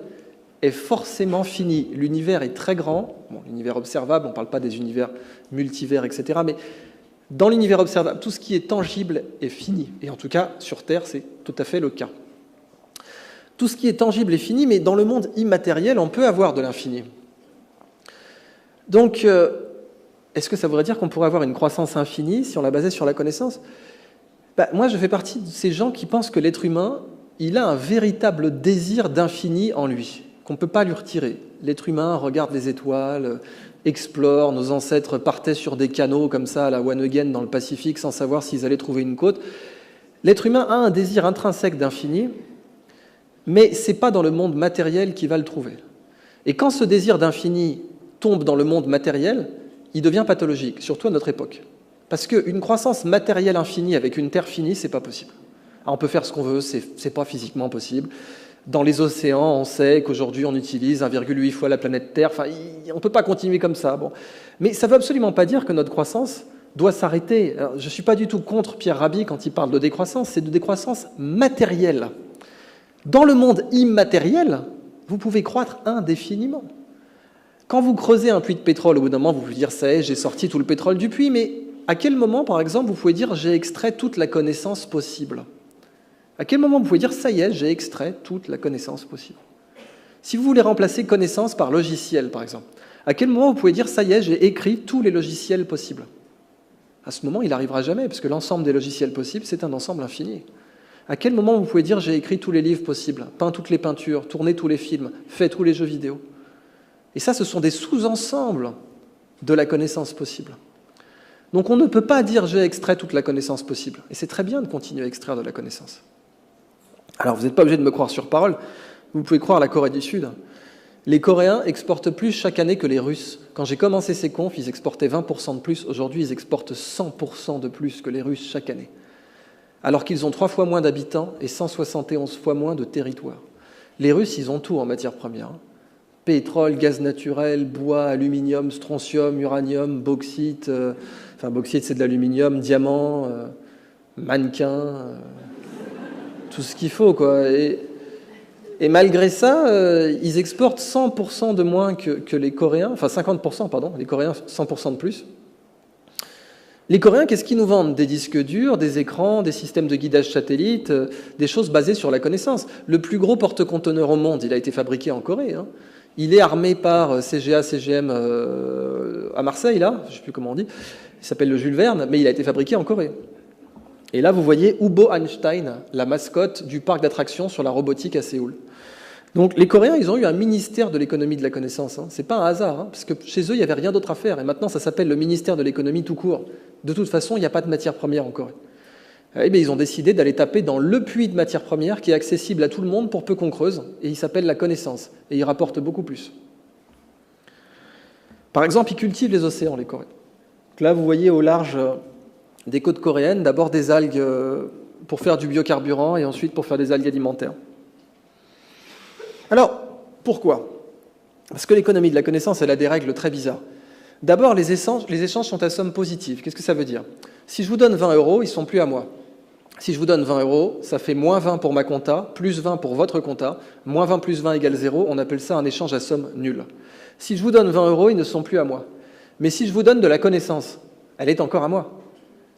est forcément fini. L'univers est très grand. Bon, l'univers observable, on ne parle pas des univers multivers, etc. Mais dans l'univers observable, tout ce qui est tangible est fini. Et en tout cas, sur Terre, c'est tout à fait le cas. Tout ce qui est tangible est fini, mais dans le monde immatériel, on peut avoir de l'infini. Donc, est-ce que ça voudrait dire qu'on pourrait avoir une croissance infinie si on la basait sur la connaissance ? Moi, je fais partie de ces gens qui pensent que l'être humain, il a un véritable désir d'infini en lui, qu'on ne peut pas lui retirer. L'être humain regarde les étoiles, explore, nos ancêtres partaient sur des canaux comme ça à la One Again dans le Pacifique sans savoir s'ils allaient trouver une côte. L'être humain a un désir intrinsèque d'infini, mais ce n'est pas dans le monde matériel qu'il va le trouver. Et quand ce désir d'infini tombe dans le monde matériel, il devient pathologique, surtout à notre époque. Parce qu'une croissance matérielle infinie avec une Terre finie, c'est pas possible. Alors on peut faire ce qu'on veut, c'est pas physiquement possible. Dans les océans, on sait qu'aujourd'hui on utilise 1,8 fois la planète Terre. Enfin, on peut pas continuer comme ça. Bon. Mais ça veut absolument pas dire que notre croissance doit s'arrêter. Alors, je suis pas du tout contre Pierre Rabhi quand il parle de décroissance, c'est de décroissance matérielle. Dans le monde immatériel, vous pouvez croître indéfiniment. Quand vous creusez un puits de pétrole, au bout d'un moment, vous pouvez dire « ça y est, j'ai sorti tout le pétrole du puits », mais à quel moment, par exemple, vous pouvez dire « j'ai extrait toute la connaissance possible » ? À quel moment vous pouvez dire « ça y est, j'ai extrait toute la connaissance possible » ? Si vous voulez remplacer connaissance par logiciel, par exemple, à quel moment vous pouvez dire « ça y est, j'ai écrit tous les logiciels possibles » ? À ce moment, il n'arrivera jamais, parce que l'ensemble des logiciels possibles, c'est un ensemble infini. À quel moment vous pouvez dire « j'ai écrit tous les livres possibles, peint toutes les peintures, tourné tous les films, fait tous les jeux vidéo » ? Et ça, ce sont des sous-ensembles de la connaissance possible. Donc on ne peut pas dire « j'ai extrait toute la connaissance possible ». Et c'est très bien de continuer à extraire de la connaissance. Alors vous n'êtes pas obligé de me croire sur parole, vous pouvez croire la Corée du Sud. Les Coréens exportent plus chaque année que les Russes. Quand j'ai commencé ces confs, ils exportaient 20% de plus. Aujourd'hui, ils exportent 100% de plus que les Russes chaque année. Alors qu'ils ont 3 fois moins d'habitants et 171 fois moins de territoire. Les Russes, ils ont tout en matière première. Pétrole, gaz naturel, bois, aluminium, strontium, uranium, bauxite. Enfin, bauxite, c'est de l'aluminium, diamant, mannequin, tout ce qu'il faut, quoi. Et malgré ça, ils exportent 100% de moins que les Coréens, enfin 50%, pardon, les Coréens 100% de plus. Les Coréens, qu'est-ce qu'ils nous vendent ? Des disques durs, des écrans, des systèmes de guidage satellite, des choses basées sur la connaissance. Le plus gros porte-conteneur au monde, il a été fabriqué en Corée. Hein. Il est armé par CGA, CGM à Marseille, là, je ne sais plus comment on dit. Il s'appelle le Jules Verne, mais il a été fabriqué en Corée. Et là, vous voyez Ubo Einstein, la mascotte du parc d'attractions sur la robotique à Séoul. Donc les Coréens, ils ont eu un ministère de l'économie de la connaissance. Hein. Ce n'est pas un hasard, hein, parce que chez eux, il n'y avait rien d'autre à faire. Et maintenant, ça s'appelle le ministère de l'économie tout court. De toute façon, il n'y a pas de matière première en Corée. Eh bien, ils ont décidé d'aller taper dans le puits de matière première qui est accessible à tout le monde pour peu qu'on creuse. Et il s'appelle la connaissance. Et il rapporte beaucoup plus. Par exemple, ils cultivent les océans, les Coréens. Donc là, vous voyez au large des côtes coréennes, d'abord des algues pour faire du biocarburant et ensuite pour faire des algues alimentaires. Alors, pourquoi ? Parce que l'économie de la connaissance, elle a des règles très bizarres. D'abord, les échanges sont à somme positive. Qu'est-ce que ça veut dire? Si je vous donne 20 euros, ils ne sont plus à moi. Si je vous donne 20 euros, ça fait moins 20 pour ma compta, plus 20 pour votre compta, moins 20 plus 20 égale 0, on appelle ça un échange à somme nulle. Si je vous donne 20 euros, ils ne sont plus à moi. Mais si je vous donne de la connaissance, elle est encore à moi.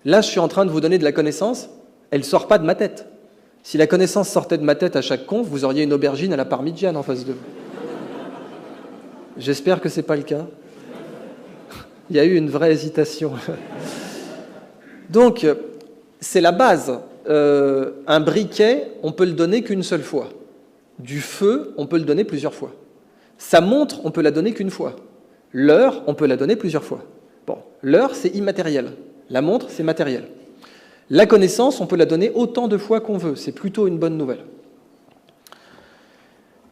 Là, je suis en train de vous donner de la connaissance, elle ne sort pas de ma tête. Si la connaissance sortait de ma tête à chaque conf, vous auriez une aubergine à la parmigiane en face de vous. J'espère que ce n'est pas le cas. Il y a eu une vraie hésitation. Donc, c'est la base. Un briquet, on peut le donner qu'une seule fois. Du feu, on peut le donner plusieurs fois. Sa montre, on peut la donner qu'une fois. L'heure, on peut la donner plusieurs fois. Bon, l'heure, c'est immatériel. La montre, c'est matériel. La connaissance, on peut la donner autant de fois qu'on veut. C'est plutôt une bonne nouvelle.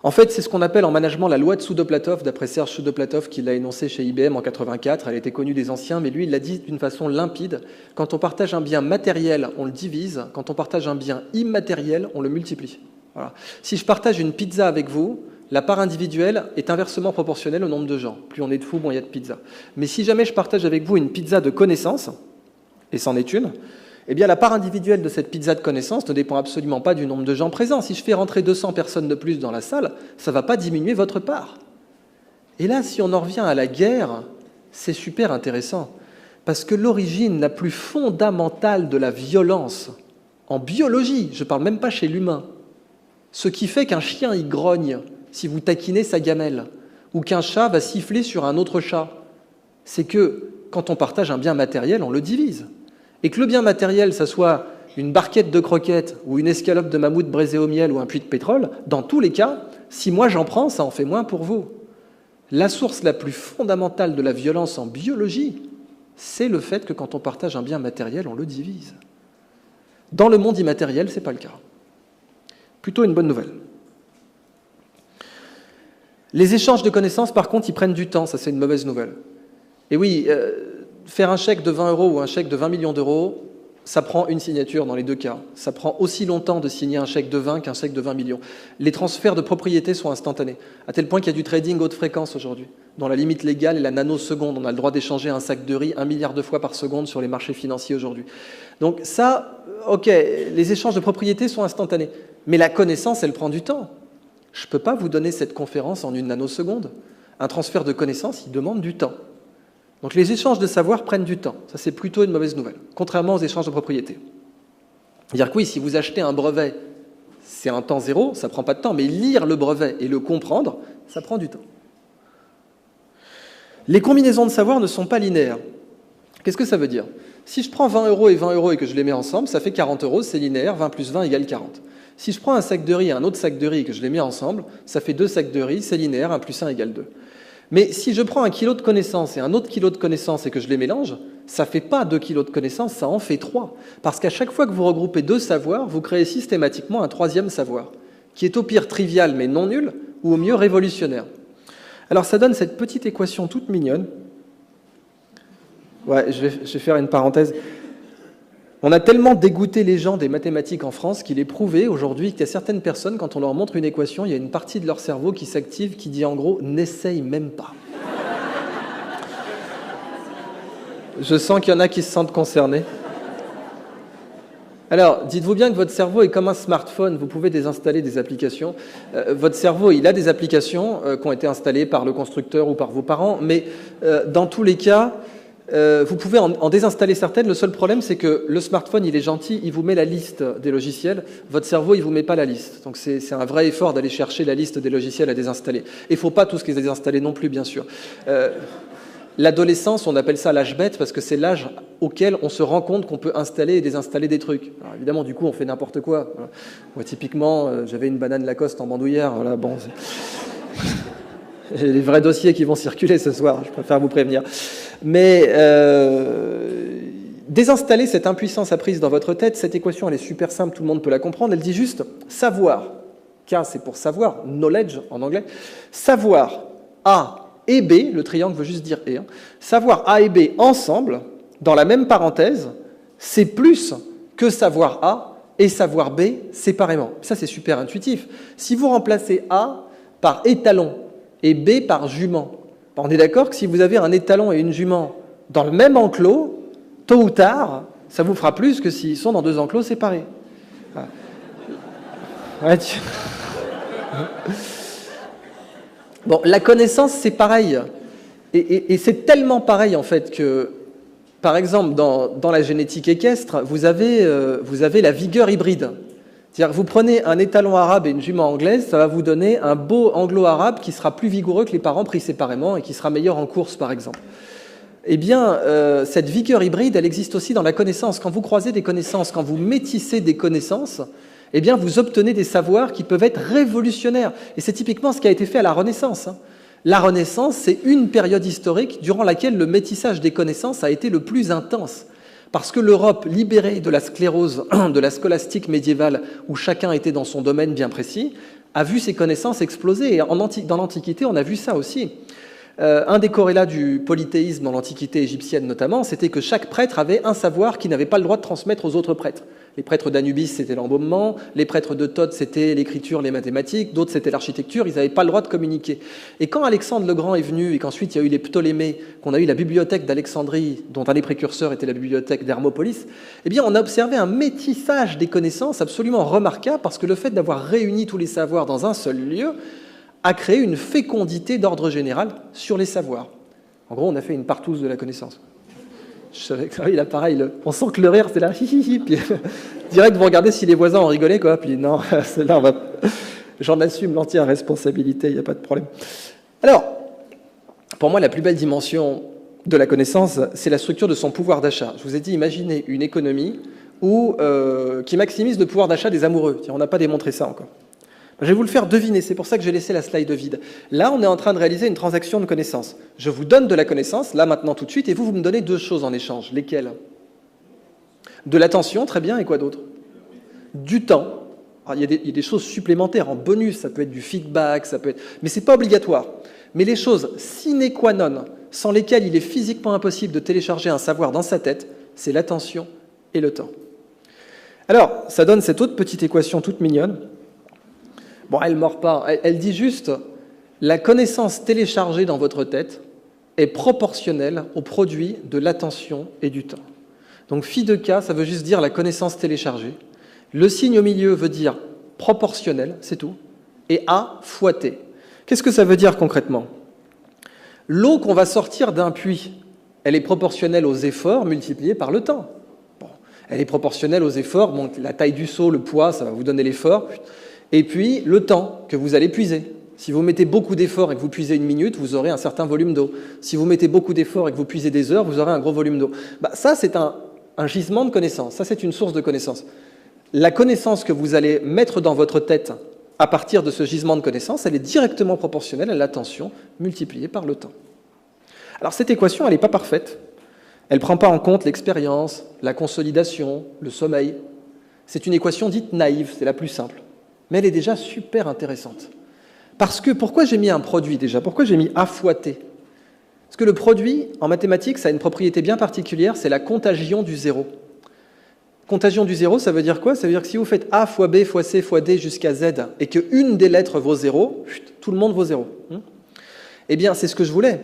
En fait, c'est ce qu'on appelle en management la loi de Soudoplatov, d'après Serge Soudoplatov, qui l'a énoncée chez IBM en 84. Elle était connue des anciens, mais lui, il l'a dit d'une façon limpide. Quand on partage un bien matériel, on le divise. Quand on partage un bien immatériel, on le multiplie. Voilà. Si je partage une pizza avec vous, la part individuelle est inversement proportionnelle au nombre de gens. Plus on est de fous, moins il y a de pizza. Mais si jamais je partage avec vous une pizza de connaissance, et c'en est une, eh bien, la part individuelle de cette pizza de connaissance ne dépend absolument pas du nombre de gens présents. Si je fais rentrer 200 personnes de plus dans la salle, ça ne va pas diminuer votre part. Et là, si on en revient à la guerre, c'est super intéressant. Parce que l'origine la plus fondamentale de la violence, en biologie, je ne parle même pas chez l'humain, ce qui fait qu'un chien y grogne si vous taquinez sa gamelle, ou qu'un chat va siffler sur un autre chat, c'est que quand on partage un bien matériel, on le divise. Et que le bien matériel, ça soit une barquette de croquettes ou une escalope de mammouth braisée au miel ou un puits de pétrole, dans tous les cas, si moi j'en prends, ça en fait moins pour vous. La source la plus fondamentale de la violence en biologie, c'est le fait que quand on partage un bien matériel, on le divise. Dans le monde immatériel, ce n'est pas le cas. Plutôt une bonne nouvelle. Les échanges de connaissances, par contre, ils prennent du temps, ça c'est une mauvaise nouvelle. Et oui, faire un chèque de 20 euros ou un chèque de 20 millions d'euros, ça prend une signature dans les deux cas. Ça prend aussi longtemps de signer un chèque de 20 qu'un chèque de 20 millions. Les transferts de propriété sont instantanés, à tel point qu'il y a du trading haute fréquence aujourd'hui, dont la limite légale est la nanoseconde. On a le droit d'échanger un sac de riz 1 milliard de fois par seconde sur les marchés financiers aujourd'hui. Donc ça, ok, les échanges de propriété sont instantanés. Mais la connaissance, elle prend du temps. Je ne peux pas vous donner cette conférence en une nanoseconde. Un transfert de connaissances, il demande du temps. Donc les échanges de savoir prennent du temps. Ça, c'est plutôt une mauvaise nouvelle, contrairement aux échanges de propriété. C'est-à-dire que oui, si vous achetez un brevet, c'est un temps zéro, ça ne prend pas de temps, mais lire le brevet et le comprendre, ça prend du temps. Les combinaisons de savoir ne sont pas linéaires. Qu'est-ce que ça veut dire? Si je prends 20 euros et que je les mets ensemble, ça fait 40 euros, c'est linéaire, 20 plus 20 égale 40. Si je prends un sac de riz et un autre sac de riz et que je les mets ensemble, ça fait 2 sacs de riz, c'est linéaire, 1 plus 1 égale 2. Mais si je prends 1 kilo de connaissances et un autre kilo de connaissances et que je les mélange, ça ne fait pas 2 kilos de connaissances, ça en fait 3. Parce qu'à chaque fois que vous regroupez 2 savoirs, vous créez systématiquement un 3e savoir, qui est au pire trivial mais non nul, ou au mieux révolutionnaire. Alors ça donne cette petite équation toute mignonne. Ouais, je vais faire une parenthèse. On a tellement dégoûté les gens des mathématiques en France qu'il est prouvé aujourd'hui qu'il y a certaines personnes, quand on leur montre une équation, il y a une partie de leur cerveau qui s'active, qui dit en gros « n'essaye même pas ». Je sens qu'il y en a qui se sentent concernés. Alors, dites-vous bien que votre cerveau est comme un smartphone, vous pouvez désinstaller des applications. Votre cerveau, il a des applications qui ont été installées par le constructeur ou par vos parents, mais dans tous les cas, vous pouvez en désinstaller certaines. Le seul problème, c'est que le smartphone, il est gentil, il vous met la liste des logiciels. Votre cerveau, il ne vous met pas la liste. Donc c'est un vrai effort d'aller chercher la liste des logiciels à désinstaller. Et il ne faut pas tous les désinstaller non plus, bien sûr. L'adolescence, on appelle ça l'âge bête parce que c'est l'âge auquel on se rend compte qu'on peut installer et désinstaller des trucs. Alors évidemment, du coup, on fait n'importe quoi. Voilà. Moi, typiquement, j'avais une banane Lacoste en bandoulière. Voilà, bon, j'ai les vrais dossiers qui vont circuler ce soir, je préfère vous prévenir. Mais désinstaller cette impuissance apprise dans votre tête, cette équation, elle est super simple, tout le monde peut la comprendre. Elle dit juste savoir, K c'est pour savoir, knowledge en anglais, savoir A et B, le triangle veut juste dire et, savoir A et B ensemble, dans la même parenthèse, c'est plus que savoir A et savoir B séparément. Ça, c'est super intuitif. Si vous remplacez A par étalon et B par jument. On est d'accord que si vous avez un étalon et une jument dans le même enclos, tôt ou tard, ça vous fera plus que s'ils sont dans deux enclos séparés. Ouais, Bon, la connaissance, c'est pareil. Et c'est tellement pareil, en fait, que, par exemple, dans la génétique équestre, vous avez la vigueur hybride. C'est-à-dire que vous prenez un étalon arabe et une jument anglaise, ça va vous donner un beau anglo-arabe qui sera plus vigoureux que les parents pris séparément et qui sera meilleur en course, par exemple. Eh bien, cette vigueur hybride, elle existe aussi dans la connaissance. Quand vous croisez des connaissances, quand vous métissez des connaissances, eh bien, vous obtenez des savoirs qui peuvent être révolutionnaires. Et c'est typiquement ce qui a été fait à la Renaissance. La Renaissance, c'est une période historique durant laquelle le métissage des connaissances a été le plus intense. Parce que l'Europe, libérée de la sclérose, de la scolastique médiévale, où chacun était dans son domaine bien précis, a vu ses connaissances exploser. Et dans l'Antiquité, on a vu ça aussi. Un des corrélats du polythéisme dans l'Antiquité égyptienne notamment, c'était que chaque prêtre avait un savoir qu'il n'avait pas le droit de transmettre aux autres prêtres. Les prêtres d'Anubis, c'était l'embaumement, les prêtres de Thoth, c'était l'écriture, les mathématiques, d'autres, c'était l'architecture, ils n'avaient pas le droit de communiquer. Et quand Alexandre le Grand est venu, et qu'ensuite il y a eu les Ptolémées, qu'on a eu la bibliothèque d'Alexandrie, dont un des précurseurs était la bibliothèque d'Hermopolis, eh bien on a observé un métissage des connaissances absolument remarquable, parce que le fait d'avoir réuni tous les savoirs dans un seul lieu a créé une fécondité d'ordre général sur les savoirs. En gros, on a fait une partouze de la connaissance. Je savais que là, pareil, on sent que le rire, c'est là, hi, puis direct, vous regardez si les voisins ont rigolé, quoi, puis non, là, j'en assume l'entière responsabilité, il n'y a pas de problème. Alors, pour moi, la plus belle dimension de la connaissance, c'est la structure de son pouvoir d'achat. Je vous ai dit, imaginez une économie qui maximise le pouvoir d'achat des amoureux. Tiens, on n'a pas démontré ça encore. Je vais vous le faire deviner, c'est pour ça que j'ai laissé la slide vide. Là, on est en train de réaliser une transaction de connaissance. Je vous donne de la connaissance, là, maintenant, tout de suite, et vous me donnez deux choses en échange. Lesquelles ? De l'attention, très bien, et quoi d'autre ? Du temps. Alors, il y a des choses supplémentaires en bonus, ça peut être du feedback, ça peut être... mais ce n'est pas obligatoire. Mais les choses sine qua non, sans lesquelles il est physiquement impossible de télécharger un savoir dans sa tête, c'est l'attention et le temps. Alors, ça donne cette autre petite équation toute mignonne. Bon, elle ne mord pas. Elle dit juste la connaissance téléchargée dans votre tête est proportionnelle au produit de l'attention et du temps. Donc, phi de k, ça veut juste dire la connaissance téléchargée. Le signe au milieu veut dire proportionnel, c'est tout. Et A fois T. Qu'est-ce que ça veut dire concrètement ? L'eau qu'on va sortir d'un puits, elle est proportionnelle aux efforts multipliés par le temps. Bon, elle est proportionnelle aux efforts. Bon, la taille du seau, le poids, ça va vous donner l'effort. Et puis, le temps que vous allez puiser. Si vous mettez beaucoup d'efforts et que vous puisez 1 minute, vous aurez un certain volume d'eau. Si vous mettez beaucoup d'efforts et que vous puisez des heures, vous aurez un gros volume d'eau. Ça, c'est un gisement de connaissances. Ça, c'est une source de connaissances. La connaissance que vous allez mettre dans votre tête à partir de ce gisement de connaissances, elle est directement proportionnelle à l'attention multipliée par le temps. Alors, cette équation, elle n'est pas parfaite. Elle ne prend pas en compte l'expérience, la consolidation, le sommeil. C'est une équation dite naïve, c'est la plus simple. Mais elle est déjà super intéressante. Parce que, pourquoi j'ai mis un produit déjà ? Pourquoi j'ai mis A fois T ? Parce que le produit, en mathématiques, ça a une propriété bien particulière, c'est la contagion du zéro. Contagion du zéro, ça veut dire quoi ? Ça veut dire que si vous faites A fois B fois C fois D jusqu'à Z, et qu'une des lettres vaut 0, tout le monde vaut 0. Eh bien, c'est ce que je voulais.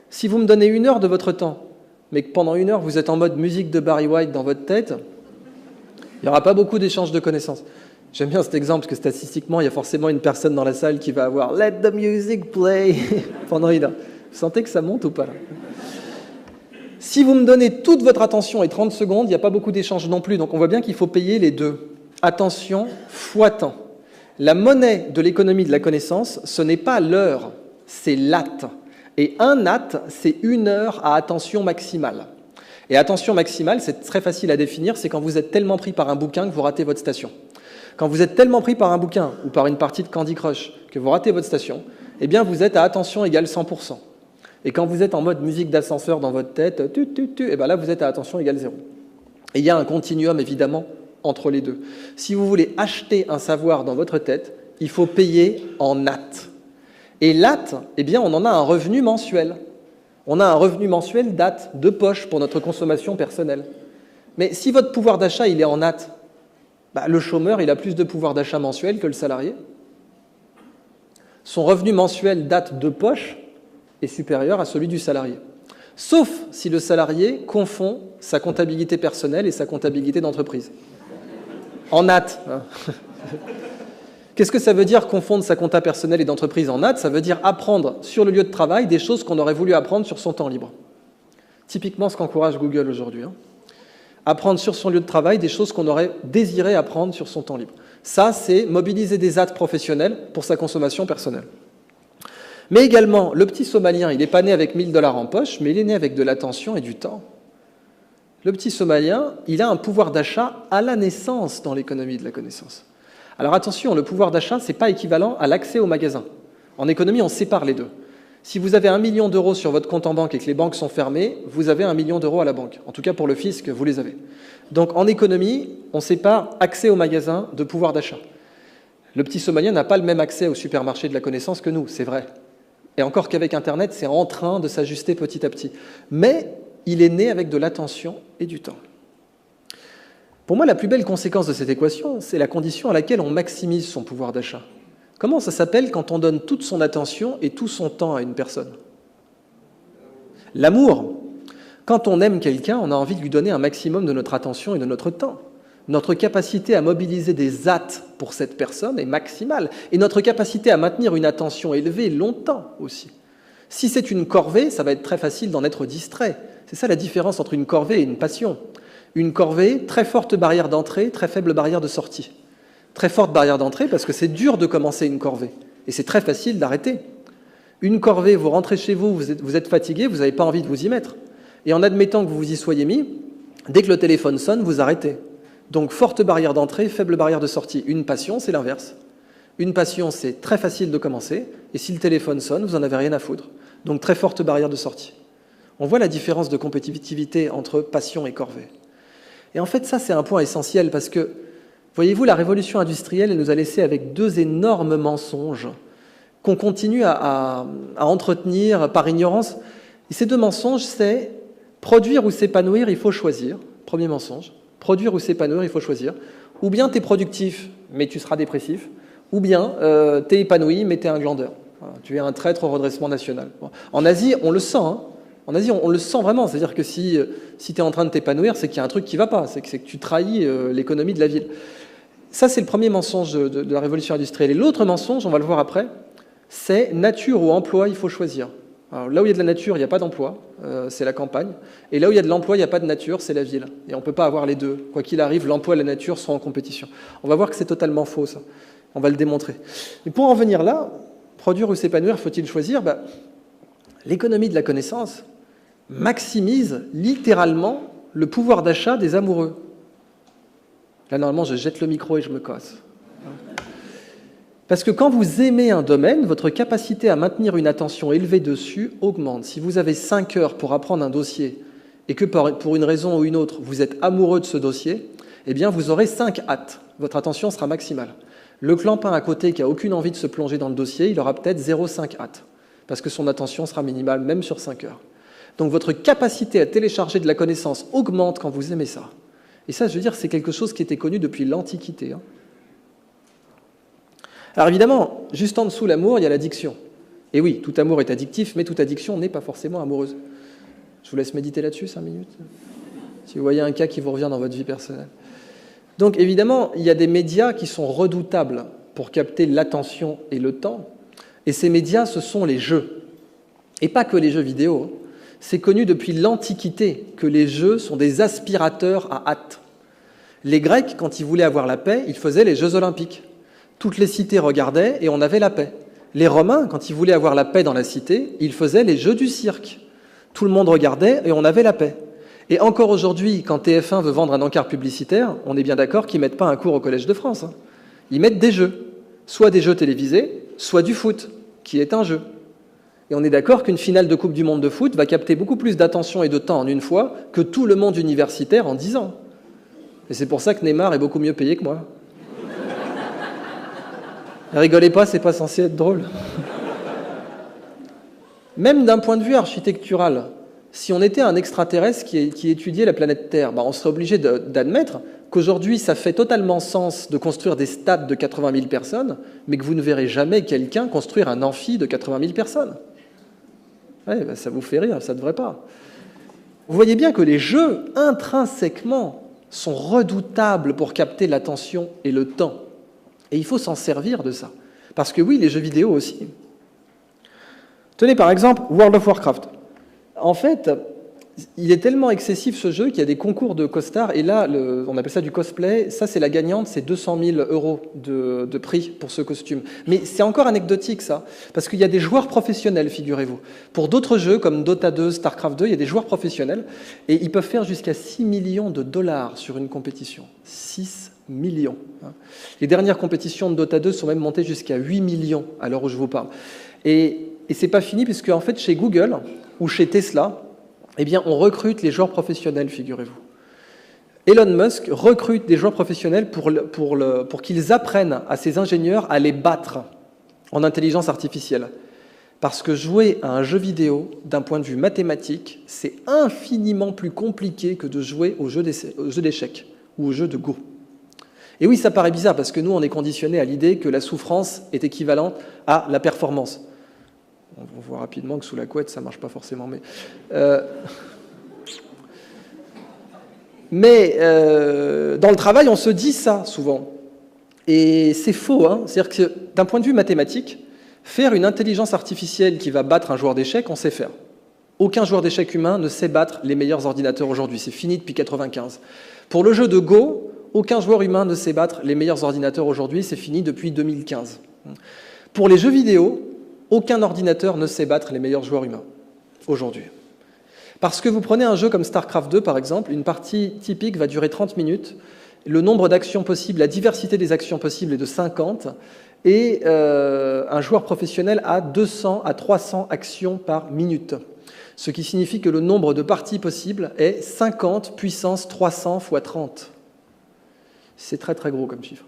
Si vous me donnez 1 heure de votre temps, mais que pendant 1 heure, vous êtes en mode musique de Barry White dans votre tête, il n'y aura pas beaucoup d'échanges de connaissances. J'aime bien cet exemple, parce que statistiquement, il y a forcément une personne dans la salle qui va avoir « Let the music play » pendant 1 heure. Vous sentez que ça monte ou pas là ? Si vous me donnez toute votre attention et 30 secondes, il n'y a pas beaucoup d'échanges non plus. Donc on voit bien qu'il faut payer les deux. Attention fois temps. La monnaie de l'économie de la connaissance, ce n'est pas l'heure, c'est l'at. Et un at, c'est 1 heure à attention maximale. Et attention maximale, c'est très facile à définir, c'est quand vous êtes tellement pris par un bouquin que vous ratez votre station. Quand vous êtes tellement pris par un bouquin ou par une partie de Candy Crush que vous ratez votre station, eh bien vous êtes à attention égale 100%. Et quand vous êtes en mode musique d'ascenseur dans votre tête, et bien là vous êtes à attention égale 0. Et il y a un continuum évidemment entre les deux. Si vous voulez acheter un savoir dans votre tête, il faut payer en nat. Et l'at, eh bien on en a un revenu mensuel. On a un revenu mensuel d'at, de poche pour notre consommation personnelle. Mais si votre pouvoir d'achat il est en nat, le chômeur, il a plus de pouvoir d'achat mensuel que le salarié. son revenu mensuel date de poche est supérieur à celui du salarié. Sauf si le salarié confond sa comptabilité personnelle et sa comptabilité d'entreprise. En natte. Qu'est-ce que ça veut dire confondre sa compta personnelle et d'entreprise en natte? Ça veut dire apprendre sur le lieu de travail des choses qu'on aurait voulu apprendre sur son temps libre. Typiquement ce qu'encourage Google aujourd'hui. Apprendre sur son lieu de travail des choses qu'on aurait désiré apprendre sur son temps libre. Ça, c'est mobiliser des actes professionnels pour sa consommation personnelle. Mais également, le petit Somalien, il n'est pas né avec 1 000 $ en poche, mais il est né avec de l'attention et du temps. Le petit Somalien, il a un pouvoir d'achat à la naissance dans l'économie de la connaissance. Alors attention, le pouvoir d'achat, ce n'est pas équivalent à l'accès au magasin. En économie, on sépare les deux. Si vous avez 1 million d'euros sur votre compte en banque et que les banques sont fermées, vous avez 1 million d'euros à la banque. En tout cas, pour le fisc, vous les avez. Donc en économie, on sépare accès au magasin de pouvoir d'achat. Le petit Somalien n'a pas le même accès au supermarché de la connaissance que nous, c'est vrai. Et encore qu'avec Internet, c'est en train de s'ajuster petit à petit. Mais il est né avec de l'attention et du temps. Pour moi, la plus belle conséquence de cette équation, c'est la condition à laquelle on maximise son pouvoir d'achat. Comment ça s'appelle quand on donne toute son attention et tout son temps à une personne? L'amour. Quand on aime quelqu'un, on a envie de lui donner un maximum de notre attention et de notre temps. Notre capacité à mobiliser des hâtes pour cette personne est maximale. Et notre capacité à maintenir une attention élevée longtemps aussi. Si c'est une corvée, ça va être très facile d'en être distrait. C'est ça la différence entre une corvée et une passion. Une corvée, très forte barrière d'entrée, très faible barrière de sortie. Très forte barrière d'entrée parce que c'est dur de commencer une corvée. Et c'est très facile d'arrêter. Une corvée, vous rentrez chez vous, vous êtes fatigué, vous n'avez pas envie de vous y mettre. Et en admettant que vous vous y soyez mis, dès que le téléphone sonne, vous arrêtez. Donc forte barrière d'entrée, faible barrière de sortie. Une passion, c'est l'inverse. Une passion, c'est très facile de commencer, et si le téléphone sonne, vous n'en avez rien à foutre. Donc très forte barrière de sortie. On voit la différence de compétitivité entre passion et corvée. Et en fait, ça, c'est un point essentiel, parce que, voyez-vous, la révolution industrielle, elle nous a laissé avec 2 énormes mensonges qu'on continue à entretenir par ignorance. Et ces 2 mensonges, c'est produire ou s'épanouir, il faut choisir. Premier mensonge. Produire ou s'épanouir, il faut choisir. Ou bien tu es productif, mais tu seras dépressif. Ou bien tu es épanoui, mais tu es un glandeur. Voilà, tu es un traître au redressement national. Bon. En Asie, on le sent. En Asie, on le sent vraiment. C'est-à-dire que si tu es en train de t'épanouir, c'est qu'il y a un truc qui ne va pas. C'est que tu trahis l'économie de la ville. Ça, c'est le premier mensonge de la révolution industrielle. Et l'autre mensonge, on va le voir après, c'est nature ou emploi, il faut choisir. Alors, là où il y a de la nature, il n'y a pas d'emploi, c'est la campagne. Et là où il y a de l'emploi, il n'y a pas de nature, c'est la ville. Et on ne peut pas avoir les deux. Quoi qu'il arrive, l'emploi et la nature sont en compétition. On va voir que c'est totalement faux, ça. On va le démontrer. Mais pour en venir là, produire ou s'épanouir, faut-il choisir? L'économie de la connaissance maximise littéralement le pouvoir d'achat des amoureux. Là, normalement, je jette le micro et je me casse. Parce que quand vous aimez un domaine, votre capacité à maintenir une attention élevée dessus augmente. Si vous avez 5 heures pour apprendre un dossier et que pour une raison ou une autre, vous êtes amoureux de ce dossier, eh bien vous aurez 5 hâtes. Votre attention sera maximale. Le clampin à côté qui n'a aucune envie de se plonger dans le dossier, il aura peut-être 0,5 hâtes, parce que son attention sera minimale, même sur 5 heures. Donc votre capacité à télécharger de la connaissance augmente quand vous aimez ça. Et ça, je veux dire, c'est quelque chose qui était connu depuis l'Antiquité. Alors évidemment, juste en dessous l'amour, il y a l'addiction. Et oui, tout amour est addictif, mais toute addiction n'est pas forcément amoureuse. Je vous laisse méditer là-dessus 5 minutes. Si vous voyez un cas qui vous revient dans votre vie personnelle. Donc évidemment, il y a des médias qui sont redoutables pour capter l'attention et le temps. Et ces médias, ce sont les jeux. Et pas que les jeux vidéo. C'est connu depuis l'Antiquité que les jeux sont des aspirateurs à hâte. Les Grecs, quand ils voulaient avoir la paix, ils faisaient les Jeux olympiques. Toutes les cités regardaient et on avait la paix. Les Romains, quand ils voulaient avoir la paix dans la cité, ils faisaient les Jeux du cirque. Tout le monde regardait et on avait la paix. Et encore aujourd'hui, quand TF1 veut vendre un encart publicitaire, on est bien d'accord qu'ils ne mettent pas un cours au Collège de France. Ils mettent des jeux. Soit des jeux télévisés, soit du foot, qui est un jeu. Et on est d'accord qu'une finale de Coupe du Monde de foot va capter beaucoup plus d'attention et de temps en une fois que tout le monde universitaire en 10 ans. Et c'est pour ça que Neymar est beaucoup mieux payé que moi. Ne rigolez pas, c'est pas censé être drôle. Même d'un point de vue architectural, si on était un extraterrestre qui étudiait la planète Terre, on serait obligé d'admettre qu'aujourd'hui, ça fait totalement sens de construire des stades de 80 000 personnes, mais que vous ne verrez jamais quelqu'un construire un amphi de 80 000 personnes. Ouais, ben ça vous fait rire, ça ne devrait pas. Vous voyez bien que les jeux, intrinsèquement, sont redoutables pour capter l'attention et le temps. Et il faut s'en servir de ça. Parce que oui, les jeux vidéo aussi. Tenez par exemple World of Warcraft. En fait, il est tellement excessif ce jeu qu'il y a des concours de costards, et là, on appelle ça du cosplay. Ça, c'est la gagnante, c'est 200 000 € de prix pour ce costume. Mais c'est encore anecdotique, ça, parce qu'il y a des joueurs professionnels, figurez-vous. Pour d'autres jeux, comme Dota 2, StarCraft 2, il y a des joueurs professionnels, et ils peuvent faire jusqu'à 6 millions de dollars sur une compétition. 6 millions. Les dernières compétitions de Dota 2 sont même montées jusqu'à 8 millions, à l'heure où je vous parle. Et c'est pas fini, puisque en fait, chez Google ou chez Tesla, eh bien, on recrute les joueurs professionnels, figurez-vous. Elon Musk recrute des joueurs professionnels pour qu'ils apprennent à ses ingénieurs à les battre en intelligence artificielle. Parce que jouer à un jeu vidéo, d'un point de vue mathématique, c'est infiniment plus compliqué que de jouer au jeu d'échecs ou au jeu de Go. Et oui, ça paraît bizarre, parce que nous, on est conditionnés à l'idée que la souffrance est équivalente à la performance. On voit rapidement que sous la couette, ça ne marche pas forcément. Mais dans le travail, on se dit ça souvent. Et c'est faux. C'est-à-dire que d'un point de vue mathématique, faire une intelligence artificielle qui va battre un joueur d'échecs, on sait faire. Aucun joueur d'échecs humain ne sait battre les meilleurs ordinateurs aujourd'hui. C'est fini depuis 1995. Pour le jeu de Go, aucun joueur humain ne sait battre les meilleurs ordinateurs aujourd'hui. C'est fini depuis 2015. Pour les jeux vidéo, aucun ordinateur ne sait battre les meilleurs joueurs humains, aujourd'hui. Parce que vous prenez un jeu comme StarCraft 2, par exemple, une partie typique va durer 30 minutes, le nombre d'actions possibles, la diversité des actions possibles est de 50, et un joueur professionnel a 200 à 300 actions par minute. Ce qui signifie que le nombre de parties possibles est 50 puissance 300 fois 30. C'est très très gros comme chiffre.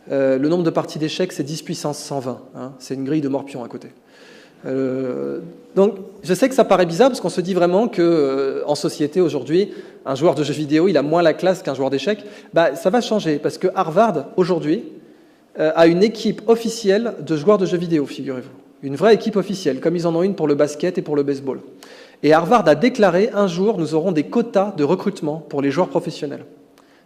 Le nombre de parties d'échecs, c'est 10 puissance 120. C'est une grille de morpion à côté. Donc, je sais que ça paraît bizarre, parce qu'on se dit vraiment qu'en société, aujourd'hui, un joueur de jeux vidéo, il a moins la classe qu'un joueur d'échecs. Ça va changer, parce que Harvard, aujourd'hui, a une équipe officielle de joueurs de jeux vidéo, figurez-vous. Une vraie équipe officielle, comme ils en ont une pour le basket et pour le baseball. Et Harvard a déclaré, un jour, nous aurons des quotas de recrutement pour les joueurs professionnels.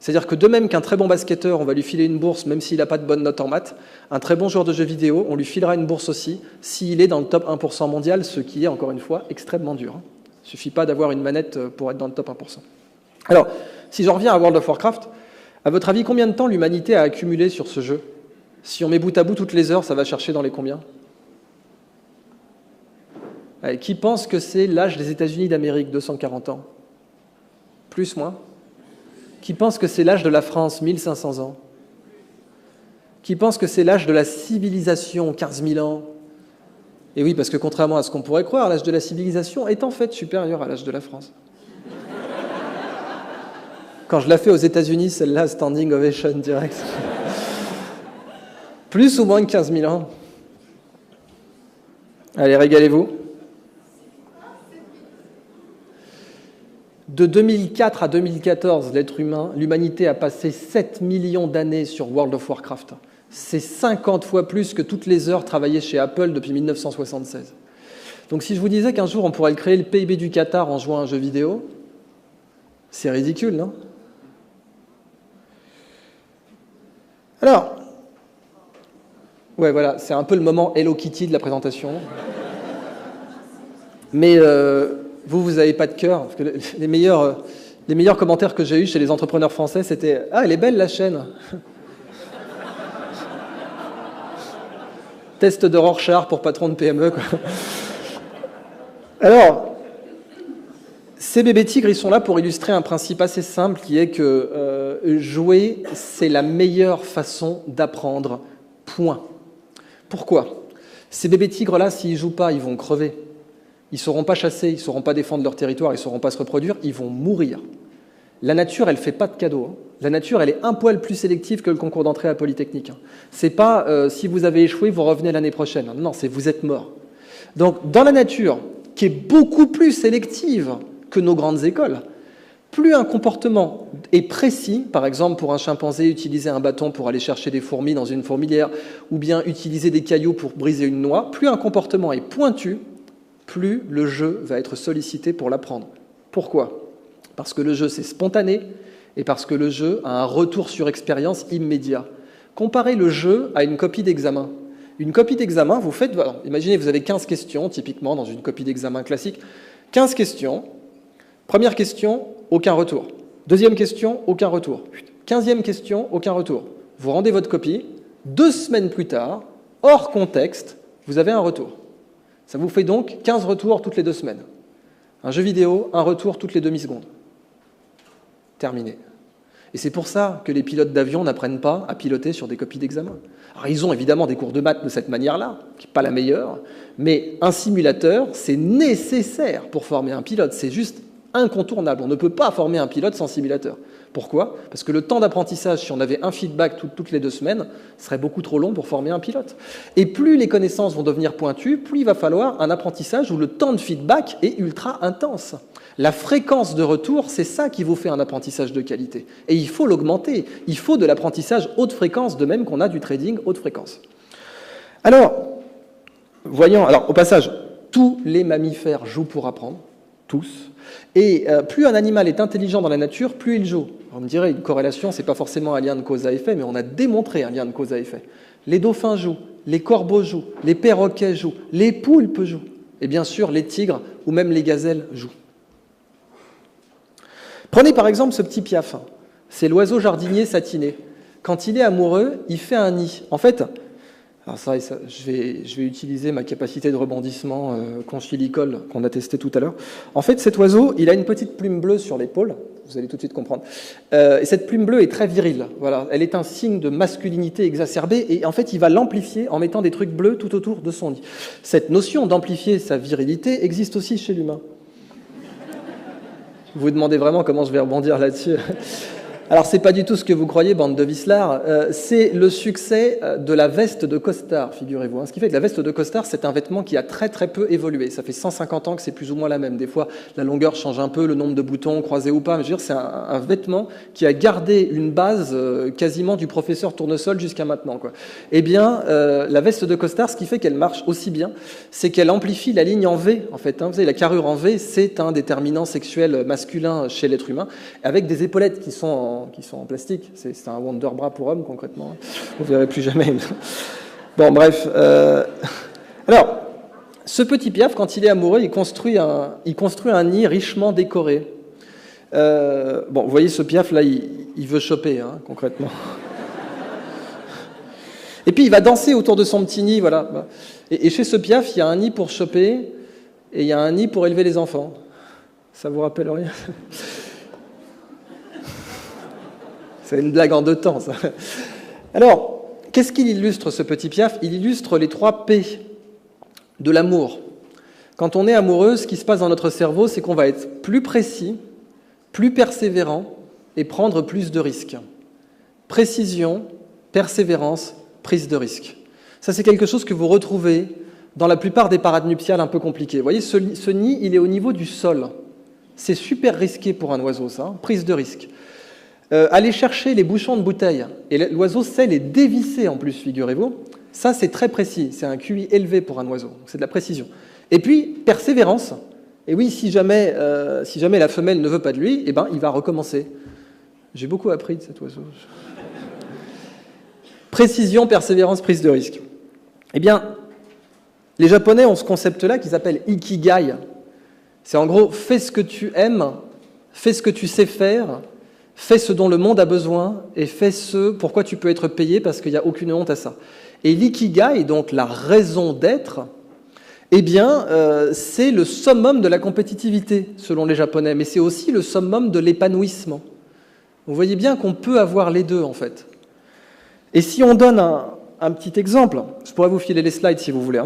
C'est-à-dire que de même qu'un très bon basketteur, on va lui filer une bourse même s'il n'a pas de bonne note en maths, un très bon joueur de jeux vidéo, on lui filera une bourse aussi s'il est dans le top 1% mondial, ce qui est, encore une fois, extrêmement dur. Il ne suffit pas d'avoir une manette pour être dans le top 1%. Alors, si j'en reviens à World of Warcraft, à votre avis, combien de temps l'humanité a accumulé sur ce jeu? Si on met bout à bout toutes les heures, ça va chercher dans les combien? Allez, qui pense que c'est l'âge des États-Unis d'Amérique, 240 ans? Plus, moins? Qui pense que c'est l'âge de la France, 1500 ans? Qui pense que c'est l'âge de la civilisation, 15 000 ans? Et oui, parce que contrairement à ce qu'on pourrait croire, l'âge de la civilisation est en fait supérieur à l'âge de la France. Quand je la fais aux États-Unis, celle-là, standing ovation direct. Plus ou moins que 15 000 ans? Allez, régalez-vous. De 2004 à 2014, l'être humain, l'humanité a passé 7 millions d'années sur World of Warcraft. C'est 50 fois plus que toutes les heures travaillées chez Apple depuis 1976. Donc si je vous disais qu'un jour on pourrait créer le PIB du Qatar en jouant à un jeu vidéo, c'est ridicule, non? Alors, ouais, voilà, c'est un peu le moment Hello Kitty de la présentation. Mais vous n'avez pas de cœur. Parce que les meilleurs commentaires que j'ai eus chez les entrepreneurs français, c'était « Ah, elle est belle la chaîne !» Test de Rorschach pour patron de PME, quoi. Alors, ces bébés tigres, ils sont là pour illustrer un principe assez simple qui est que jouer, c'est la meilleure façon d'apprendre. Point. Pourquoi? Ces bébés tigres-là, s'ils ne jouent pas, ils vont crever. Ils ne sauront pas chasser, ils ne sauront pas défendre leur territoire, ils ne sauront pas se reproduire, ils vont mourir. La nature, elle ne fait pas de cadeaux. La nature, elle est un poil plus sélective que le concours d'entrée à Polytechnique. C'est pas si vous avez échoué, vous revenez l'année prochaine. Non, c'est vous êtes mort. Donc, dans la nature, qui est beaucoup plus sélective que nos grandes écoles, plus un comportement est précis, par exemple pour un chimpanzé, utiliser un bâton pour aller chercher des fourmis dans une fourmilière, ou bien utiliser des cailloux pour briser une noix, plus un comportement est pointu, plus le jeu va être sollicité pour l'apprendre. Pourquoi ? Parce que le jeu, c'est spontané, et parce que le jeu a un retour sur expérience immédiat. Comparez le jeu à une copie d'examen. Une copie d'examen, vous faites... Voilà, imaginez, vous avez 15 questions, typiquement, dans une copie d'examen classique. 15 questions. Première question, aucun retour. Deuxième question, aucun retour. 15e question, aucun retour. Vous rendez votre copie. 2 semaines plus tard, hors contexte, vous avez un retour. Ça vous fait donc 15 retours toutes les 2 semaines. Un jeu vidéo, un retour toutes les demi-secondes. Terminé. Et c'est pour ça que les pilotes d'avion n'apprennent pas à piloter sur des copies d'examen. Alors, ils ont évidemment des cours de maths de cette manière-là, qui n'est pas la meilleure, mais un simulateur, c'est nécessaire pour former un pilote. C'est juste incontournable. On ne peut pas former un pilote sans simulateur. Pourquoi ? Parce que le temps d'apprentissage, si on avait un feedback toutes les 2 semaines, serait beaucoup trop long pour former un pilote. Et plus les connaissances vont devenir pointues, plus il va falloir un apprentissage où le temps de feedback est ultra intense. La fréquence de retour, c'est ça qui vous fait un apprentissage de qualité. Et il faut l'augmenter. Il faut de l'apprentissage haute fréquence, de même qu'on a du trading haute fréquence. Alors, au passage, tous les mammifères jouent pour apprendre, tous. Et plus un animal est intelligent dans la nature, plus il joue. On me dirait, une corrélation, ce n'est pas forcément un lien de cause à effet, mais on a démontré un lien de cause à effet. Les dauphins jouent, les corbeaux jouent, les perroquets jouent, les poulpes jouent. Et bien sûr, les tigres ou même les gazelles jouent. Prenez par exemple ce petit piaf. C'est l'oiseau jardinier satiné. Quand il est amoureux, il fait un nid. En fait, alors je vais utiliser ma capacité de rebondissement conchilicole qu'on a testé tout à l'heure. En fait, cet oiseau, il a une petite plume bleue sur l'épaule. Vous allez tout de suite comprendre. Et cette plume bleue est très virile. Voilà, elle est un signe de masculinité exacerbée. Et en fait, il va l'amplifier en mettant des trucs bleus tout autour de son nid. Cette notion d'amplifier sa virilité existe aussi chez l'humain. Vous vous demandez vraiment comment je vais rebondir là-dessus. Alors, c'est pas du tout ce que vous croyez, bande de vicelards. C'est le succès de la veste de costard, figurez-vous. Ce qui fait que la veste de costard, c'est un vêtement qui a très très peu évolué. Ça fait 150 ans que c'est plus ou moins la même. Des fois, la longueur change un peu, le nombre de boutons croisés ou pas. Mais je veux dire, c'est un vêtement qui a gardé une base quasiment du professeur Tournesol jusqu'à maintenant, quoi. Eh bien, la veste de costard, ce qui fait qu'elle marche aussi bien, c'est qu'elle amplifie la ligne en V, en fait. Vous savez, la carrure en V, c'est un déterminant sexuel masculin chez l'être humain, avec des épaulettes qui sont en plastique. C'est un Wonderbra pour homme, concrètement. Vous ne verrez plus jamais. Bon, bref. Alors, ce petit piaf, quand il est amoureux, il construit un nid richement décoré. Vous voyez, ce piaf, là, il veut choper, concrètement. Et puis, il va danser autour de son petit nid, voilà. Et chez ce piaf, il y a un nid pour choper et il y a un nid pour élever les enfants. Ça vous rappelle rien ? C'est une blague en 2 temps, ça. Alors, qu'est-ce qu'il illustre, ce petit piaf ? Il illustre les 3 P de l'amour. Quand on est amoureux, ce qui se passe dans notre cerveau, c'est qu'on va être plus précis, plus persévérant et prendre plus de risques. Précision, persévérance, prise de risque. Ça, c'est quelque chose que vous retrouvez dans la plupart des parades nuptiales un peu compliquées. Vous voyez, ce nid, il est au niveau du sol. C'est super risqué pour un oiseau, ça, prise de risque. Aller chercher les bouchons de bouteille, et l'oiseau sait les dévisser en plus, figurez-vous, ça c'est très précis, c'est un QI élevé pour un oiseau, c'est de la précision. Et puis, persévérance, et oui, si jamais la femelle ne veut pas de lui, eh ben, il va recommencer. J'ai beaucoup appris de cet oiseau. Précision, persévérance, prise de risque. Eh bien, les Japonais ont ce concept-là qu'ils appellent ikigai. C'est en gros, fais ce que tu aimes, fais ce que tu sais faire, fais ce dont le monde a besoin et fais ce pourquoi tu peux être payé parce qu'il n'y a aucune honte à ça. Et l'ikigai, donc la raison d'être, eh bien, c'est le summum de la compétitivité, selon les Japonais, mais c'est aussi le summum de l'épanouissement. Vous voyez bien qu'on peut avoir les deux, en fait. Et si on donne un petit exemple, je pourrais vous filer les slides si vous voulez.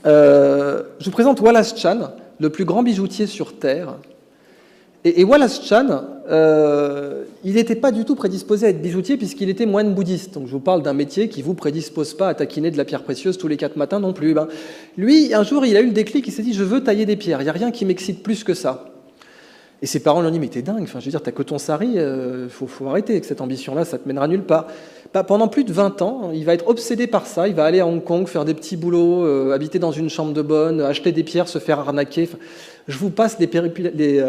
Je vous présente Wallace Chan, le plus grand bijoutier sur Terre. Et Wallace Chan, il n'était pas du tout prédisposé à être bijoutier puisqu'il était moine bouddhiste. Donc je vous parle d'un métier qui ne vous prédispose pas à taquiner de la pierre précieuse tous les 4 matins non plus. Ben, lui, un jour, il a eu le déclic, il s'est dit « je veux tailler des pierres, il n'y a rien qui m'excite plus que ça ». Et ses parents lui ont dit, mais t'es dingue, enfin, je veux dire, t'as que ton sari, faut arrêter avec cette ambition-là, ça te mènera nulle part. Pendant plus de 20 ans, il va être obsédé par ça, il va aller à Hong Kong, faire des petits boulots, habiter dans une chambre de bonne, acheter des pierres, se faire arnaquer. Enfin, je vous passe les péripéties,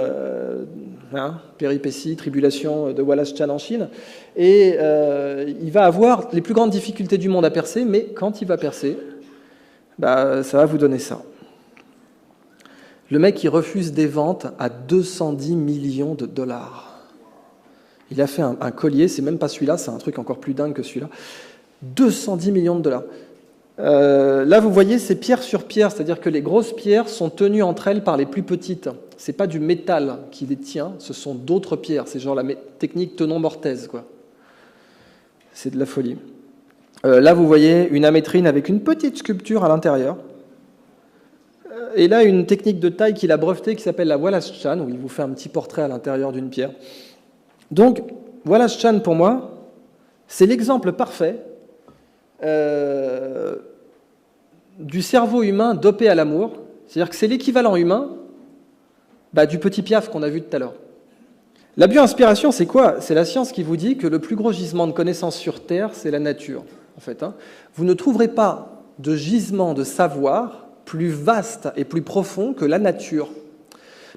tribulations de Wallace Chan en Chine, et il va avoir les plus grandes difficultés du monde à percer, mais quand il va percer, ça va vous donner ça. Le mec, il refuse des ventes à 210 millions de dollars. Il a fait un collier, c'est même pas celui-là, c'est un truc encore plus dingue que celui-là. 210 millions de dollars. Là, vous voyez, c'est pierre sur pierre, c'est-à-dire que les grosses pierres sont tenues entre elles par les plus petites. C'est pas du métal qui les tient, ce sont d'autres pierres. C'est genre la technique tenon-mortaise, quoi. C'est de la folie. Là, vous voyez une amétrine avec une petite sculpture à l'intérieur. Et là, une technique de taille qu'il a brevetée qui s'appelle la Wallace Chan, où il vous fait un petit portrait à l'intérieur d'une pierre. Donc, Wallace Chan, pour moi, c'est l'exemple parfait du cerveau humain dopé à l'amour. C'est-à-dire que c'est l'équivalent humain du petit Piaf qu'on a vu tout à l'heure. La bio-inspiration, c'est quoi? C'est la science qui vous dit que le plus gros gisement de connaissances sur Terre, c'est la nature. En fait, vous ne trouverez pas de gisement de savoir plus vaste et plus profond que la nature.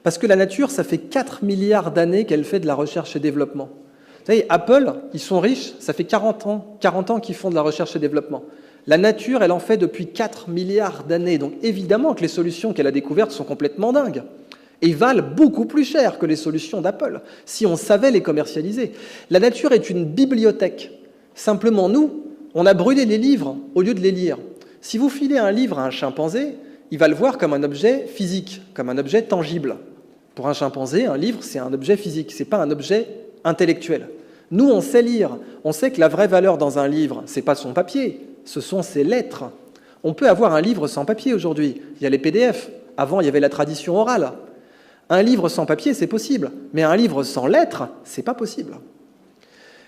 Parce que la nature, ça fait 4 milliards d'années qu'elle fait de la recherche et développement. Vous savez, Apple, ils sont riches, ça fait 40 ans qu'ils font de la recherche et développement. La nature, elle en fait depuis 4 milliards d'années. Donc évidemment que les solutions qu'elle a découvertes sont complètement dingues. Et valent beaucoup plus cher que les solutions d'Apple, si on savait les commercialiser. La nature est une bibliothèque. Simplement, nous, on a brûlé les livres au lieu de les lire. Si vous filez un livre à un chimpanzé, il va le voir comme un objet physique, comme un objet tangible. Pour un chimpanzé, un livre, c'est un objet physique, ce n'est pas un objet intellectuel. Nous, on sait lire. On sait que la vraie valeur dans un livre, ce n'est pas son papier, ce sont ses lettres. On peut avoir un livre sans papier aujourd'hui. Il y a les PDF. Avant, il y avait la tradition orale. Un livre sans papier, c'est possible, mais un livre sans lettres, c'est pas possible.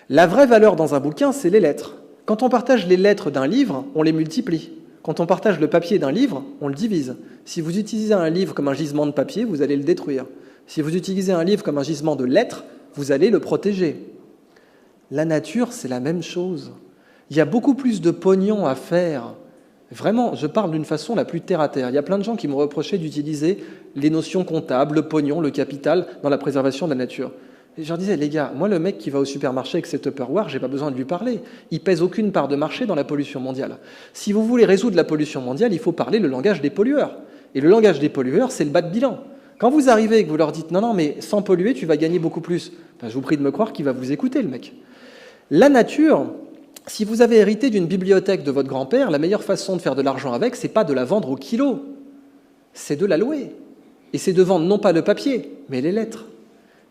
La vraie valeur dans un bouquin, c'est les lettres. Quand on partage les lettres d'un livre, on les multiplie. Quand on partage le papier d'un livre, on le divise. Si vous utilisez un livre comme un gisement de papier, vous allez le détruire. Si vous utilisez un livre comme un gisement de lettres, vous allez le protéger. La nature, c'est la même chose. Il y a beaucoup plus de pognon à faire. Vraiment, je parle d'une façon la plus terre-à-terre. Il y a plein de gens qui m'ont reproché d'utiliser les notions comptables, le pognon, le capital, dans la préservation de la nature. Et je leur disais, les gars, moi, le mec qui va au supermarché avec ses Tupperware, j'ai pas besoin de lui parler. Il pèse aucune part de marché dans la pollution mondiale. Si vous voulez résoudre la pollution mondiale, il faut parler le langage des pollueurs. Et le langage des pollueurs, c'est le bas de bilan. Quand vous arrivez et que vous leur dites, non, mais sans polluer, tu vas gagner beaucoup plus, je vous prie de me croire qu'il va vous écouter, le mec. La nature, si vous avez hérité d'une bibliothèque de votre grand-père, la meilleure façon de faire de l'argent avec, c'est pas de la vendre au kilo, c'est de la louer. Et c'est de vendre non pas le papier, mais les lettres.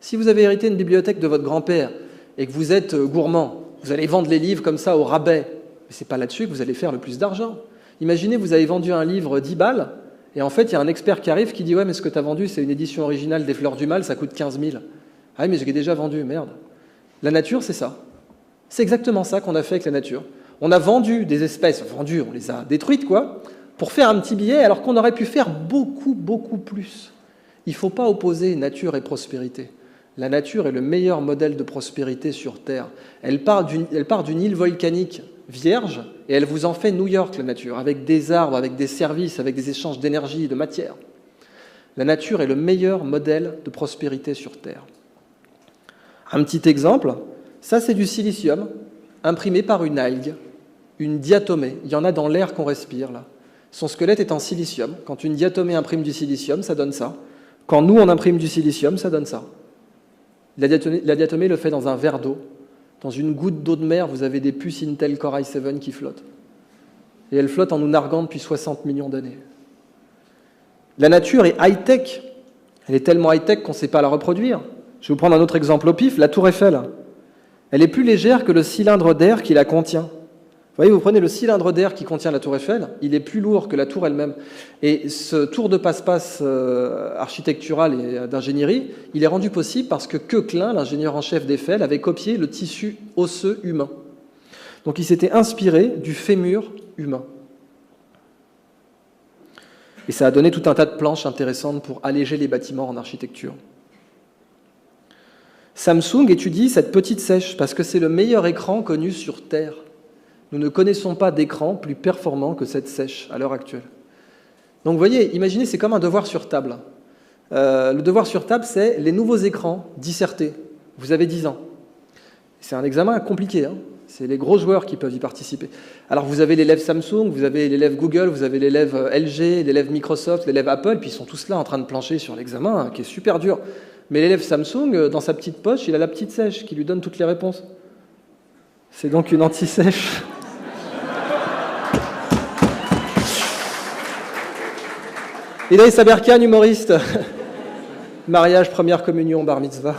Si vous avez hérité une bibliothèque de votre grand-père et que vous êtes gourmand, vous allez vendre les livres comme ça au rabais. Mais ce n'est pas là-dessus que vous allez faire le plus d'argent. Imaginez, vous avez vendu un livre 10 balles, et en fait, il y a un expert qui arrive qui dit « Ouais, mais ce que tu as vendu, c'est une édition originale des Fleurs du Mal, ça coûte 15 000. » Ah oui, mais je l'ai déjà vendu, merde. La nature, c'est ça. C'est exactement ça qu'on a fait avec la nature. On a vendu des espèces, on les a détruites, quoi, pour faire un petit billet, alors qu'on aurait pu faire beaucoup, beaucoup plus. Il ne faut pas opposer nature et prospérité. La nature est le meilleur modèle de prospérité sur Terre. Elle part d'une île volcanique vierge et elle vous en fait New York, la nature, avec des arbres, avec des services, avec des échanges d'énergie, de matière. La nature est le meilleur modèle de prospérité sur Terre. Un petit exemple, ça c'est du silicium imprimé par une algue, une diatomée. Il y en a dans l'air qu'on respire, là. Son squelette est en silicium. Quand une diatomée imprime du silicium, ça donne ça. Quand nous, on imprime du silicium, ça donne ça. La diatomée le fait dans un verre d'eau. Dans une goutte d'eau de mer, vous avez des puces Intel Core i7 qui flottent. Et elles flottent en nous narguant depuis 60 millions d'années. La nature est high-tech. Elle est tellement high-tech qu'on ne sait pas la reproduire. Je vais vous prendre un autre exemple au pif, la tour Eiffel. Elle est plus légère que le cylindre d'air qui la contient. Vous voyez, vous prenez le cylindre d'air qui contient la tour Eiffel, il est plus lourd que la tour elle-même. Et ce tour de passe-passe architectural et d'ingénierie, il est rendu possible parce que Koechlin, l'ingénieur en chef d'Eiffel, avait copié le tissu osseux humain. Donc il s'était inspiré du fémur humain. Et ça a donné tout un tas de planches intéressantes pour alléger les bâtiments en architecture. Samsung étudie cette petite sèche parce que c'est le meilleur écran connu sur Terre. Nous ne connaissons pas d'écran plus performant que cette sèche à l'heure actuelle. Donc vous voyez, imaginez, c'est comme un devoir sur table. Le devoir sur table, c'est les nouveaux écrans dissertés. Vous avez 10 ans. C'est un examen compliqué, hein. C'est les gros joueurs qui peuvent y participer. Alors vous avez l'élève Samsung, vous avez l'élève Google, vous avez l'élève LG, l'élève Microsoft, l'élève Apple, puis ils sont tous là en train de plancher sur l'examen, hein, qui est super dur. Mais l'élève Samsung, dans sa petite poche, il a la petite sèche qui lui donne toutes les réponses. C'est donc une anti-sèche. Idriss Aberkan, humoriste. Mariage, première communion, bar mitzvah.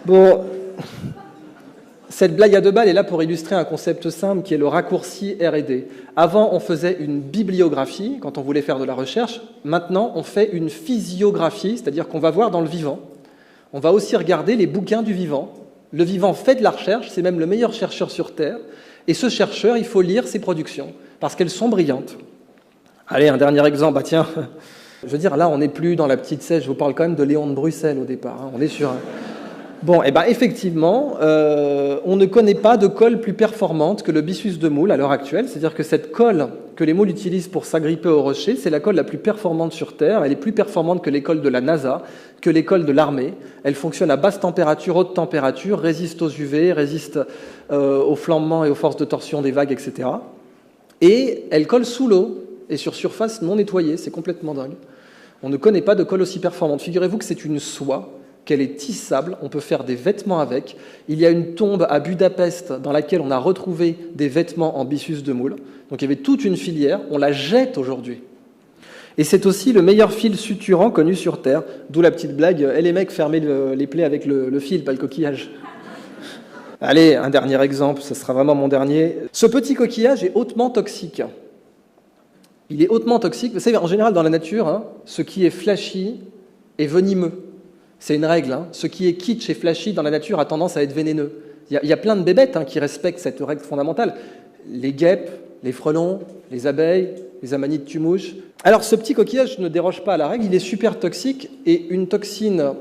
Bon, cette blague à 2 balles est là pour illustrer un concept simple qui est le raccourci R&D. Avant, on faisait une bibliographie quand on voulait faire de la recherche. Maintenant, on fait une physiographie, c'est-à-dire qu'on va voir dans le vivant. On va aussi regarder les bouquins du vivant. Le vivant fait de la recherche, c'est même le meilleur chercheur sur Terre. Et ce chercheur, il faut lire ses productions, parce qu'elles sont brillantes. Allez, un dernier exemple. Bah tiens, je veux dire, là, on n'est plus dans la petite sèche. Je vous parle quand même de Léon de Bruxelles au départ, hein. On est sur un... Bon, et ben effectivement, on ne connaît pas de colle plus performante que le byssus de moule à l'heure actuelle. C'est-à-dire que cette colle que les moules utilisent pour s'agripper au rocher, c'est la colle la plus performante sur Terre. Elle est plus performante que les colles de la NASA, que les colles de l'armée. Elle fonctionne à basse température, haute température, résiste aux UV, résiste aux flambements et aux forces de torsion des vagues, etc. Et elle colle sous l'eau et sur surface non nettoyée. C'est complètement dingue. On ne connaît pas de colle aussi performante. Figurez-vous que c'est une soie, qu'elle est tissable, on peut faire des vêtements avec. Il y a une tombe à Budapest dans laquelle on a retrouvé des vêtements en byssus de moule. Donc il y avait toute une filière, on la jette aujourd'hui. Et c'est aussi le meilleur fil suturant connu sur Terre, d'où la petite blague « Eh les mecs, fermez les plaies avec le fil, pas le coquillage ». Allez, un dernier exemple, ce sera vraiment mon dernier. Ce petit coquillage est hautement toxique. Il est hautement toxique. Vous savez, en général, dans la nature, hein, ce qui est flashy est venimeux. C'est une règle. Hein. Ce qui est kitsch et flashy dans la nature a tendance à être vénéneux. Il y a plein de bébêtes qui respectent cette règle fondamentale. Les guêpes, les frelons, les abeilles, les amanites tumouches. Alors, ce petit coquillage ne déroge pas à la règle. Il est super toxique et une toxine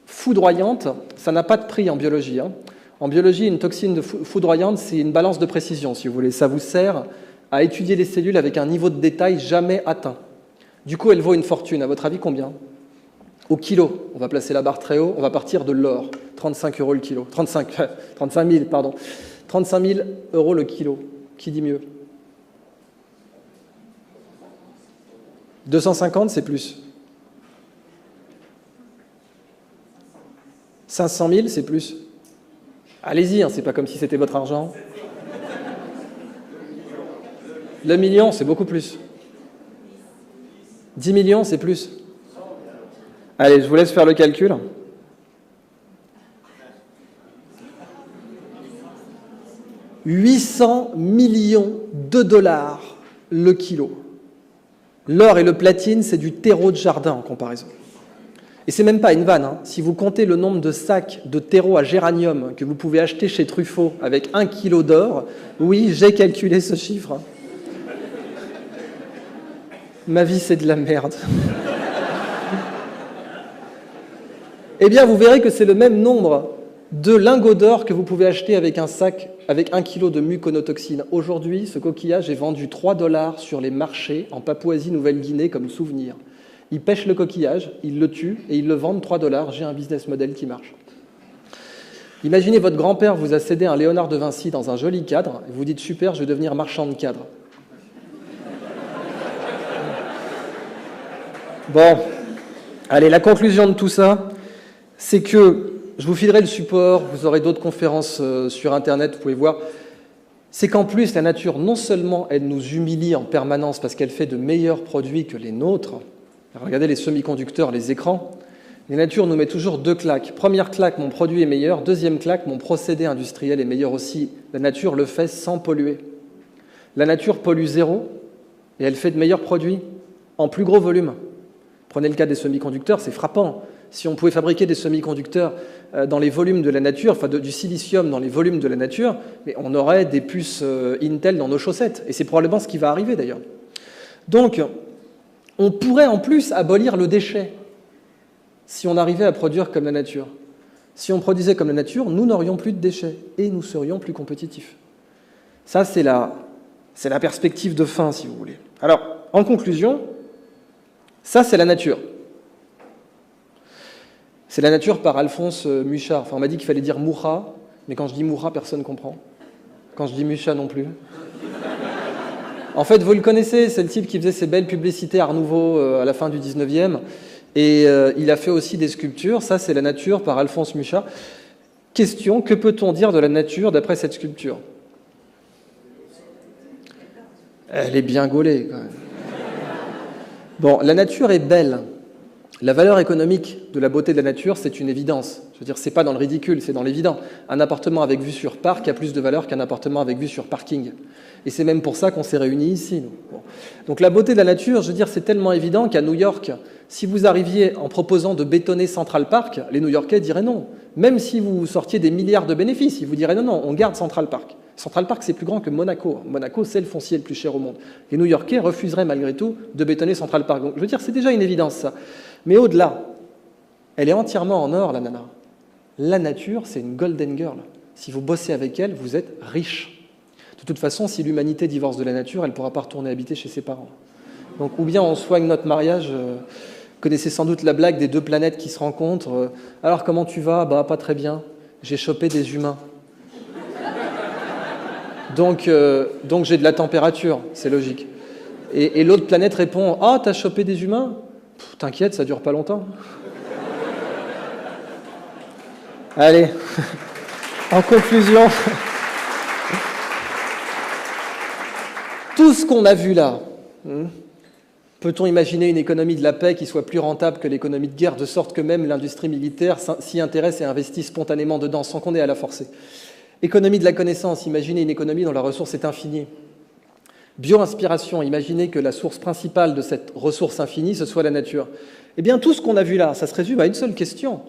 foudroyante, ça n'a pas de prix en biologie. Hein. En biologie, une toxine foudroyante, c'est une balance de précision, si vous voulez. Ça vous sert à étudier les cellules avec un niveau de détail jamais atteint. Du coup, elle vaut une fortune. À votre avis, combien ? Au kilo, on va placer la barre très haut, on va partir de l'or, 35 € le kilo, 35 000, pardon, 35 000 € le kilo, qui dit mieux ? 250, c'est plus. 500 000, c'est plus. Allez-y, hein, c'est pas comme si c'était votre argent. Le million, c'est beaucoup plus. 10 millions, c'est plus. Allez, je vous laisse faire le calcul. « 800 millions de dollars le kilo. L'or et le platine, c'est du terreau de jardin en comparaison. Et c'est même pas une vanne. Hein. Si vous comptez le nombre de sacs de terreau à géranium que vous pouvez acheter chez Truffaut avec 1 kilo d'or, oui, j'ai calculé ce chiffre. Ma vie, c'est de la merde. Eh bien, vous verrez que c'est le même nombre de lingots d'or que vous pouvez acheter avec un sac avec 1 kg de muconotoxine. Aujourd'hui, ce coquillage est vendu 3 $ sur les marchés en Papouasie-Nouvelle-Guinée comme souvenir. Ils pêchent le coquillage, ils le tuent et ils le vendent 3 $. J'ai un business model qui marche. Imaginez votre grand-père vous a cédé un Léonard de Vinci dans un joli cadre et vous dites « super, je vais devenir marchand de cadres ». Bon, allez, la conclusion de tout ça, c'est que je vous filerai le support, vous aurez d'autres conférences sur Internet, vous pouvez voir. C'est qu'en plus, la nature, non seulement elle nous humilie en permanence parce qu'elle fait de meilleurs produits que les nôtres, regardez les semi-conducteurs, les écrans, la nature nous met toujours 2 claques. Première claque, mon produit est meilleur. Deuxième claque, mon procédé industriel est meilleur aussi. La nature le fait sans polluer. La nature pollue zéro et elle fait de meilleurs produits en plus gros volume. Prenez le cas des semi-conducteurs, c'est frappant. Si on pouvait fabriquer des semi-conducteurs dans les volumes de la nature, enfin du silicium dans les volumes de la nature, mais on aurait des puces Intel dans nos chaussettes. Et c'est probablement ce qui va arriver d'ailleurs. Donc, on pourrait en plus abolir le déchet si on arrivait à produire comme la nature. Si on produisait comme la nature, nous n'aurions plus de déchets et nous serions plus compétitifs. Ça, c'est la perspective de fin, si vous voulez. Alors, en conclusion, ça, c'est la nature. C'est la nature par Alphonse Mucha. Enfin, on m'a dit qu'il fallait dire Mucha, mais quand je dis Mucha, personne ne comprend. Quand je dis Mucha non plus. En fait, vous le connaissez, c'est le type qui faisait ces belles publicités Art Nouveau à la fin du 19e. Et il a fait aussi des sculptures. Ça, c'est la nature par Alphonse Mucha. Question, que peut-on dire de la nature d'après cette sculpture? Elle est bien gaulée, quand même. Bon, la nature est belle. La valeur économique de la beauté de la nature, c'est une évidence. Je veux dire, c'est pas dans le ridicule, c'est dans l'évident. Un appartement avec vue sur parc a plus de valeur qu'un appartement avec vue sur parking. Et c'est même pour ça qu'on s'est réunis ici, nous. Bon. Donc la beauté de la nature, je veux dire, c'est tellement évident qu'à New York, si vous arriviez en proposant de bétonner Central Park, les New-Yorkais diraient non. Même si vous sortiez des milliards de bénéfices, ils vous diraient non, on garde Central Park. Central Park, c'est plus grand que Monaco. Monaco, c'est le foncier le plus cher au monde. Les New-Yorkais refuseraient malgré tout de bétonner Central Park. Donc je veux dire, c'est déjà une évidence, ça. Mais au-delà, elle est entièrement en or, la nana. La nature, c'est une golden girl. Si vous bossez avec elle, vous êtes riche. De toute façon, si l'humanité divorce de la nature, elle ne pourra pas retourner habiter chez ses parents. Donc, ou bien on soigne notre mariage. Vous connaissez sans doute la blague des deux planètes qui se rencontrent. Alors, comment tu vas? Bah, pas très bien. J'ai chopé des humains. Donc j'ai de la température, c'est logique. Et l'autre planète répond: ah, t'as chopé des humains? T'inquiète, ça dure pas longtemps. Allez, en conclusion, tout ce qu'on a vu là, peut-on imaginer une économie de la paix qui soit plus rentable que l'économie de guerre, de sorte que même l'industrie militaire s'y intéresse et investit spontanément dedans, sans qu'on ait à la forcer? Économie de la connaissance, imaginez une économie dont la ressource est infinie. Bio-inspiration, imaginez que la source principale de cette ressource infinie, ce soit la nature. Eh bien, tout ce qu'on a vu là, ça se résume à une seule question.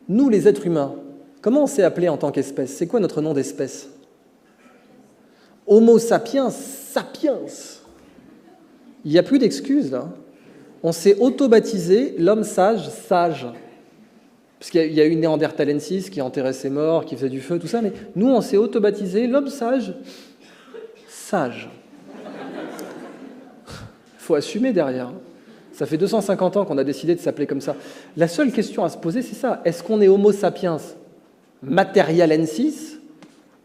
Nous, les êtres humains, comment on s'est appelés en tant qu'espèce? C'est quoi notre nom d'espèce? Homo sapiens, sapiens. Il n'y a plus d'excuses, là. On s'est auto-baptisé l'homme sage, sage. Parce qu'il y a eu Néandertalensis qui enterrait ses morts, qui faisait du feu, tout ça, mais nous, on s'est auto-baptisé l'homme sage, sage. Il faut assumer derrière. Ça fait 250 ans qu'on a décidé de s'appeler comme ça. La seule question à se poser, c'est ça. Est-ce qu'on est Homo sapiens materialensis?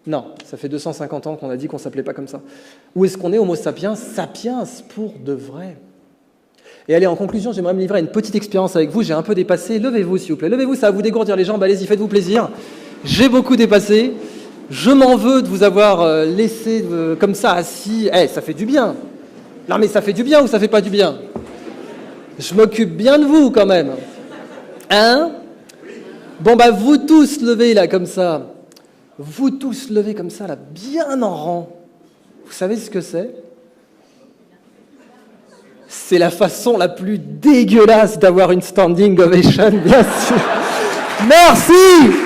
Non, ça fait 250 ans qu'on a dit qu'on ne s'appelait pas comme ça. Ou est-ce qu'on est Homo sapiens sapiens pour de vrai? Et allez, en conclusion, j'aimerais me livrer à une petite expérience avec vous. J'ai un peu dépassé. Levez-vous, s'il vous plaît. Levez-vous, ça va vous dégourdir les jambes. Allez-y, faites-vous plaisir. J'ai beaucoup dépassé. Je m'en veux de vous avoir laissé comme ça, assis. Ça fait du bien. Non, mais ça fait du bien ou ça fait pas du bien? Je m'occupe bien de vous, quand même. Hein? Bon, bah, vous tous levez, là, comme ça. Vous tous levez comme ça, là, bien en rang. Vous savez ce que c'est? C'est la façon la plus dégueulasse d'avoir une standing ovation, bien sûr. Merci!